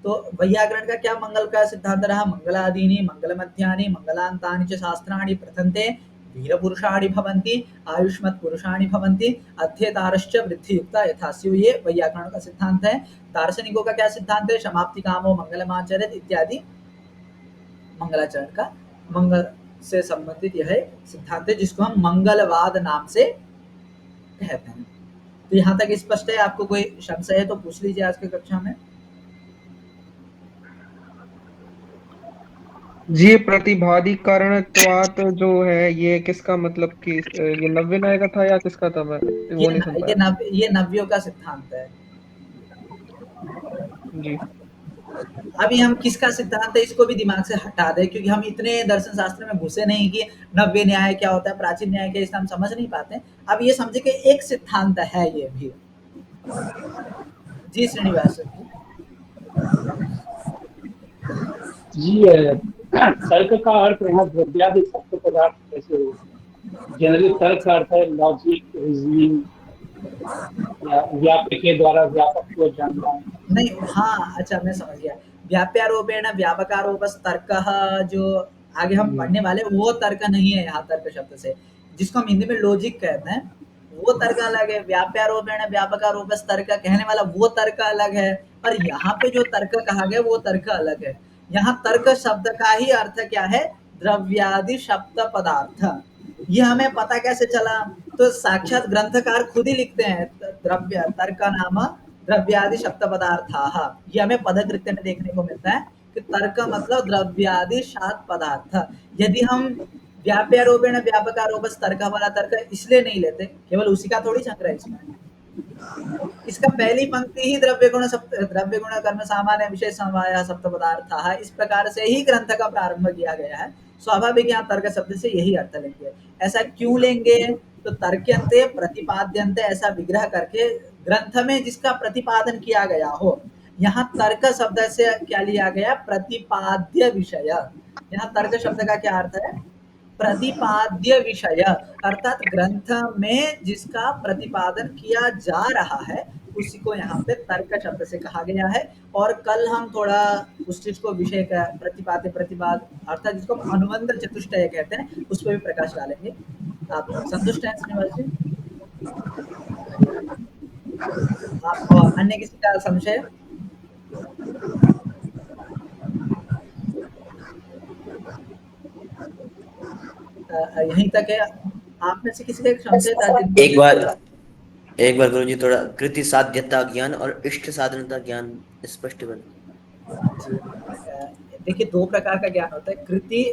तो वैयाकरण का क्या मंगल का सिद्धांत रहा? मंगलादीनि मंगलमध्यानि मंगलांतानि च शास्त्राणि प्रथन्ते वीरपुरुषाणि भवन्ति आयुष्मत् पुरुषाणि भवन्ति अध्येतारश्च वृद्धियुक्ता यथा स्युः, ये वैयाकरण का सिद्धांत है। दार्शनिकों का क्या सिद्धांत है? समाप्ति कामो मंगलमाचरेत् इत्यादि मंगलाचरण का, मंगल से संबंधित यह सिद्धांत है जिसको हम मंगलवाद नाम से कहते हैं। तो यहाँ तक स्पष्ट है? आपको कोई संशय है तो पूछ लीजिए आज की कक्षा में। जी, प्रतिभाधिकरणत्वात् जो है ये किसका मतलब कि ये नव्य न्याय का था या किसका था? मैं वो नहीं सुन पाया। ये नव्यों का सिद्धांत है जी। अभी हम किसका सिद्धांत है इसको भी दिमाग से हटा दें, क्योंकि हम इतने दर्शन शास्त्र में घुसे नहीं कि नव्य न्याय क्या होता है, प्राचीन न्याय क्या, इसलिए हम समझ नहीं पाते। अब ये समझे कि एक सिद्धांत है ये भी। जी श्रीनिवास जी, तर्क का अर्थ यहाँ द्रव्यादि सत्य पदार्थ कैसे हो? जनरली तर्क का अर्थ है लॉजिक, रीजनिंग या व्यापक के द्वारा व्यापक को जानना। नहीं, हाँ अच्छा मैं समझ गया। व्याप्यारोपेण व्यापकारोपस तर्कः जो आगे हम पढ़ने वाले वो तर्क नहीं है यहाँ तर्क शब्द से, जिसको हम हिंदी में लॉजिक कहते हैं, वो तर्क अलग है। व्याप्यारोपेण व्यापकारोपस तर्क कहने वाला वो तर्क अलग है, और यहाँ पे जो तर्क कहा गया वो तर्क अलग है। यहाँ तर्क शब्द का ही अर्थ क्या है? द्रव्यादि शब्द पदार्थ। ये हमें पता कैसे चला? तो साक्षात ग्रंथकार खुद ही लिखते हैं, द्रव्य तर्क नाम द्रव्यादि शब्द पदार्थाः। ये हमें पदकृत्य में देखने को मिलता है कि तर्क मतलब द्रव्यादि शात पदार्थ। यदि हम व्याप्यारोपेण व्यापकारोपस तर्क वाला तर्क इसलिए नहीं लेते, केवल उसी का थोड़ी संग्रह इसमें, इसका पहली पंक्ति ही द्रव्य गुण कर्म सामान्य विशेष समवाय सप्त पदार्थ है, इस प्रकार से ही ग्रंथ का प्रारंभ किया गया है। स्वाभाविक यहाँ तर्क शब्द से यही अर्थ लेंगे। ऐसा क्यों लेंगे? तो तर्क्यन्ते प्रतिपाद्यन्ते ऐसा विग्रह करके ग्रंथ में जिसका प्रतिपादन किया गया हो, यहाँ तर्क शब्द से क्या लिया गया? प्रतिपाद्य विषय। यहाँ तर्क शब्द का क्या अर्थ है? प्रतिपाद्य विषय, अर्थात ग्रंथ में जिसका प्रतिपादन किया जा रहा है उसी को यहाँ पे तर्क शब्द से कहा गया है। और कल हम थोड़ा उस चीज को विषय का प्रतिपाद अर्थात जिसको अनुबंध चतुष्टय कहते हैं उस पर भी प्रकाश डालेंगे। आप संतुष्ट हैं श्रीनिवास जी? आपको अन्य किसी का संशय? यहीं तक है। आप में से किसी का संशय था? एक बार गुरुजी थोड़ा कृति साध्यता ज्ञान और इष्ट साधनता ज्ञान स्पष्ट कर। देखिए, दो प्रकार का ज्ञान होता है, कृति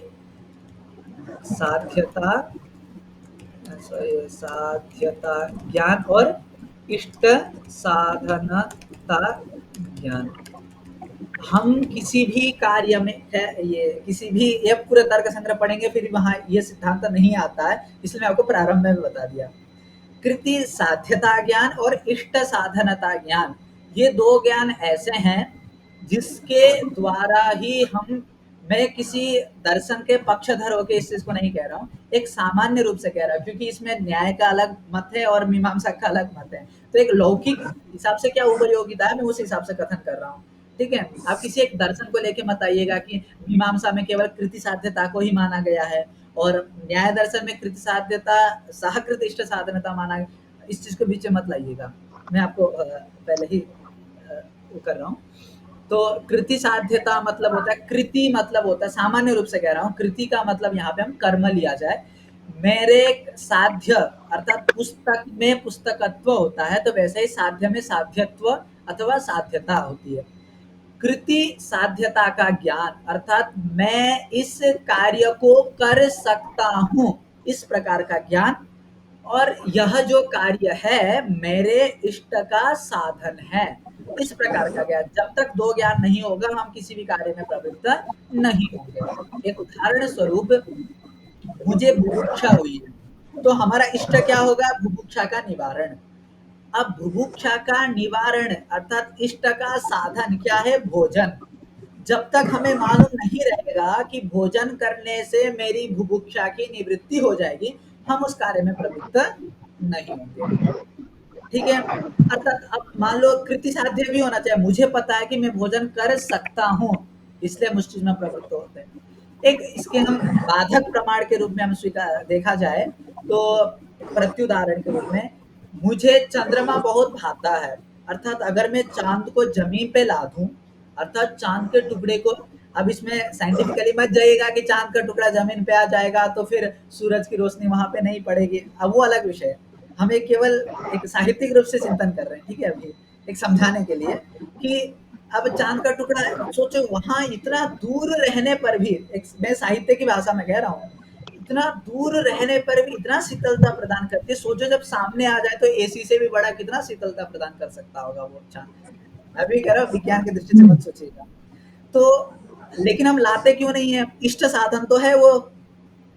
साध्यता ज्ञान और इष्ट साधनता ज्ञान। हम किसी भी कार्य में ये पूरा तर्क संग्रह पढ़ेंगे फिर वहां ये सिद्धांत नहीं आता है, इसलिए मैं आपको प्रारंभ में बता दिया। कृति साध्यता ज्ञान और इष्ट साधनता ज्ञान, ये दो ज्ञान ऐसे हैं जिसके द्वारा ही मैं किसी दर्शन के पक्षधर होकर इस चीज को नहीं कह रहा हूँ, एक सामान्य रूप से कह रहा हूँ, क्योंकि इसमें न्याय का अलग मत है और मीमांसा का अलग मत है। तो एक लौकिक हिसाब से क्या उपयोगिता है, मैं उस हिसाब से कथन कर रहा हूँ। ठीक है, आप किसी एक दर्शन को लेके मत आइएगा कि मीमांसा में केवल कृति साध्यता को ही माना गया है और न्याय दर्शन में कृति साध्यता सहकृत इष्ट साधनता माना गया, इस चीज को बीच में मत लाइएगा। मैं आपको पहले ही वो कर रहा हूँ। तो कृति साध्यता मतलब होता है, कृति मतलब होता है, सामान्य रूप से कह रहा हूँ, कृति का मतलब यहाँ पे हम कर्म लिया जाए। मेरे साध्य अर्थात पुस्तक में पुस्तकत्व होता है, तो वैसे ही साध्य में साध्यत्व अथवा साध्यता होती है। कृति साध्यता का ज्ञान अर्थात मैं इस कार्य को कर सकता हूँ, इस प्रकार का ज्ञान, और यह जो कार्य है मेरे इष्ट का साधन है, इस प्रकार का ज्ञान। जब तक दो ज्ञान नहीं होगा हम किसी भी कार्य में प्रवृत्त नहीं होंगे। एक उदाहरण स्वरूप, मुझे बुभुक्षा हुई है तो हमारा इष्ट क्या होगा? बुभुक्षा का निवारण। अब बुभुक्षा का निवारण अर्थात इष्ट का साधन क्या है? भोजन। जब तक हमें मालूम नहीं रहेगा कि भोजन करने से मेरी बुभुक्षा की निवृत्ति हो जाएगी, हम उस कार्य में प्रवृत्त नहीं होंगे। ठीक है, अर्थात अब मान लो कृति साध्य भी होना चाहिए, मुझे पता है कि मैं भोजन कर सकता हूँ, इसलिए मुझ चीज में प्रवृत्त होते हैं। एक इसके हम बाधक प्रमाण के रूप में हम देखा जाए तो प्रत्युदाहरण के रूप में, मुझे चंद्रमा बहुत भाता है, अर्थात अगर मैं चांद को जमीन पे ला दूं, अर्थात चांद के टुकड़े को, अब इसमें साइंटिफिकली मत जाइएगा कि चांद का टुकड़ा जमीन पे आ जाएगा तो फिर सूरज की रोशनी वहां पे नहीं पड़ेगी, अब वो अलग विषय है। हमें केवल एक साहित्यिक रूप से चिंतन कर रहे हैं, ठीक है, अभी एक समझाने के लिए कि अब चांद का टुकड़ा, सोचो वहां इतना दूर रहने पर भी, मैं साहित्य की भाषा में कह रहा हूँ, इतना दूर रहने पर भी इतना शीतलता प्रदान करती है। सोचो जब सामने आ जाए तो एसी से भी बड़ा कितना शीतलता प्रदान कर सकता होगा वो चांद। मैं भी कह रहा हूँ विज्ञान की दृष्टि से मत सोचिएगा। तो लेकिन हम लाते क्यों नहीं है? इष्ट साधन तो है वो,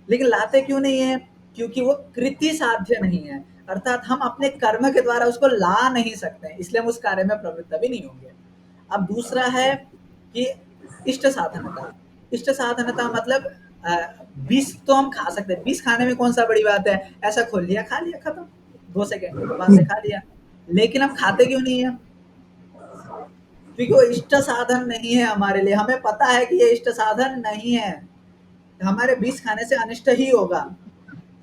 लेकिन लाते क्यों नहीं है? क्योंकि वो कृति साध्य नहीं है, अर्थात हम अपने कर्म के द्वारा उसको ला नहीं सकते, इसलिए हम उस कार्य में प्रवृत्त भी नहीं होंगे। अब दूसरा है कि इष्ट साधनता। इष्ट साधनता मतलब विष तो हम खा सकते हैं, विष खाने में कौन सा बड़ी बात है? ऐसा खोल लिया, खा लिया, खत्म, 2 सेकंड के बाद से खा लिया। लेकिन हम खाते क्यों नहीं है? क्योंकि वो इष्ट साधन नहीं है हमारे लिए। हमें पता है कि ये इष्ट साधन नहीं है, हमारे विष खाने से अनिष्ट ही होगा।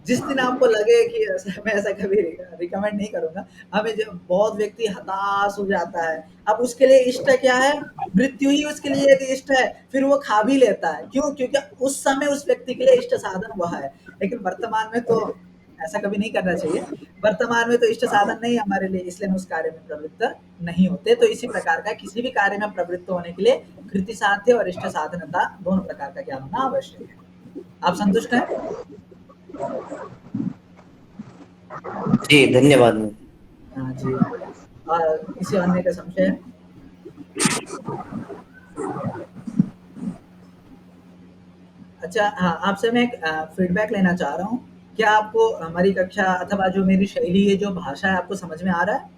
जिस दिन आपको लगे कि मैं ऐसा कभी रिकमेंड नहीं करूंगा, हमें जब बहुत व्यक्ति हताश हो जाता है, अब उसके लिए इष्ट क्या है? मृत्यु ही उसके लिए यदि इष्ट है, फिर वो खा भी लेता है। क्यों? क्योंकि उस समय उस व्यक्ति के लिए इष्ट साधन वह है। लेकिन वर्तमान में तो ऐसा कभी नहीं करना चाहिए। वर्तमान में तो इष्ट साधन नहीं हमारे लिए, इसलिए हम उस कार्य में प्रवृत्त नहीं होते। तो इसी प्रकार का किसी भी कार्य में प्रवृत्त होने के लिए कृति साध्य और इष्ट साधनता दोनों प्रकार का ज्ञान होना आवश्यक है। आप संतुष्ट हैं? जी, धन्यवाद। हाँ जी। किसी अन्य का संशय है? अच्छा, हाँ, आपसे मैं एक फीडबैक लेना चाह रहा हूँ। क्या आपको हमारी कक्षा अथवा जो मेरी शैली है, जो भाषा है, आपको समझ में आ रहा है?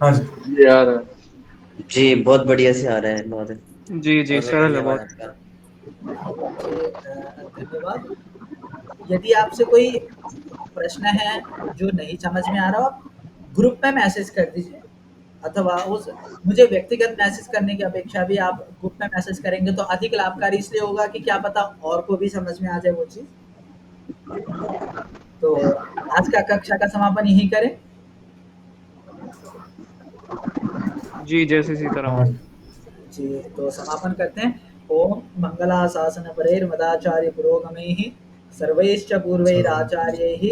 हाँ जी, आ रहा है जी, बहुत बढ़िया से आ रहा है महोदय। जी सरल है बहुत। धन्यवाद। यदि आपसे कोई प्रश्न है जो नहीं समझ में आ रहा हो, आप ग्रुप में मैसेज कर दीजिए, अथवा उस मुझे व्यक्तिगत मैसेज करने की अपेक्षा भी आप ग्रुप में मैसेज करेंगे तो अधिक लाभकारी इसलिए होगा कि क्या पता और को भी समझ में आ जाए वो चीज। तो आज का कक्षा का समापन यही करें। जी, जय श्री सीताराम। जी, तो समापन करते हैं। ओम मंगलाशासन परेर्मदाचार्य पुरोगमैः सर्वैश्च पूर्वैराचार्यैः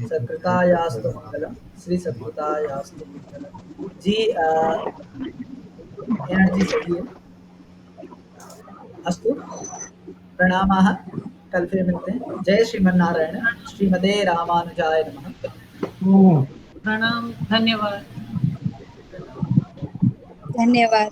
सत्कृतायास्तु मंगलम, श्री सत्कृतायास्तु मंगलम। जी, एनर्जी सही है। अस्तु, प्रणामाः, कल फिर मिलते हैं। जय श्रीमन्नारायण, श्रीमते रामानुजाय नमः। प्रणाम, धन्यवाद। धन्यवाद।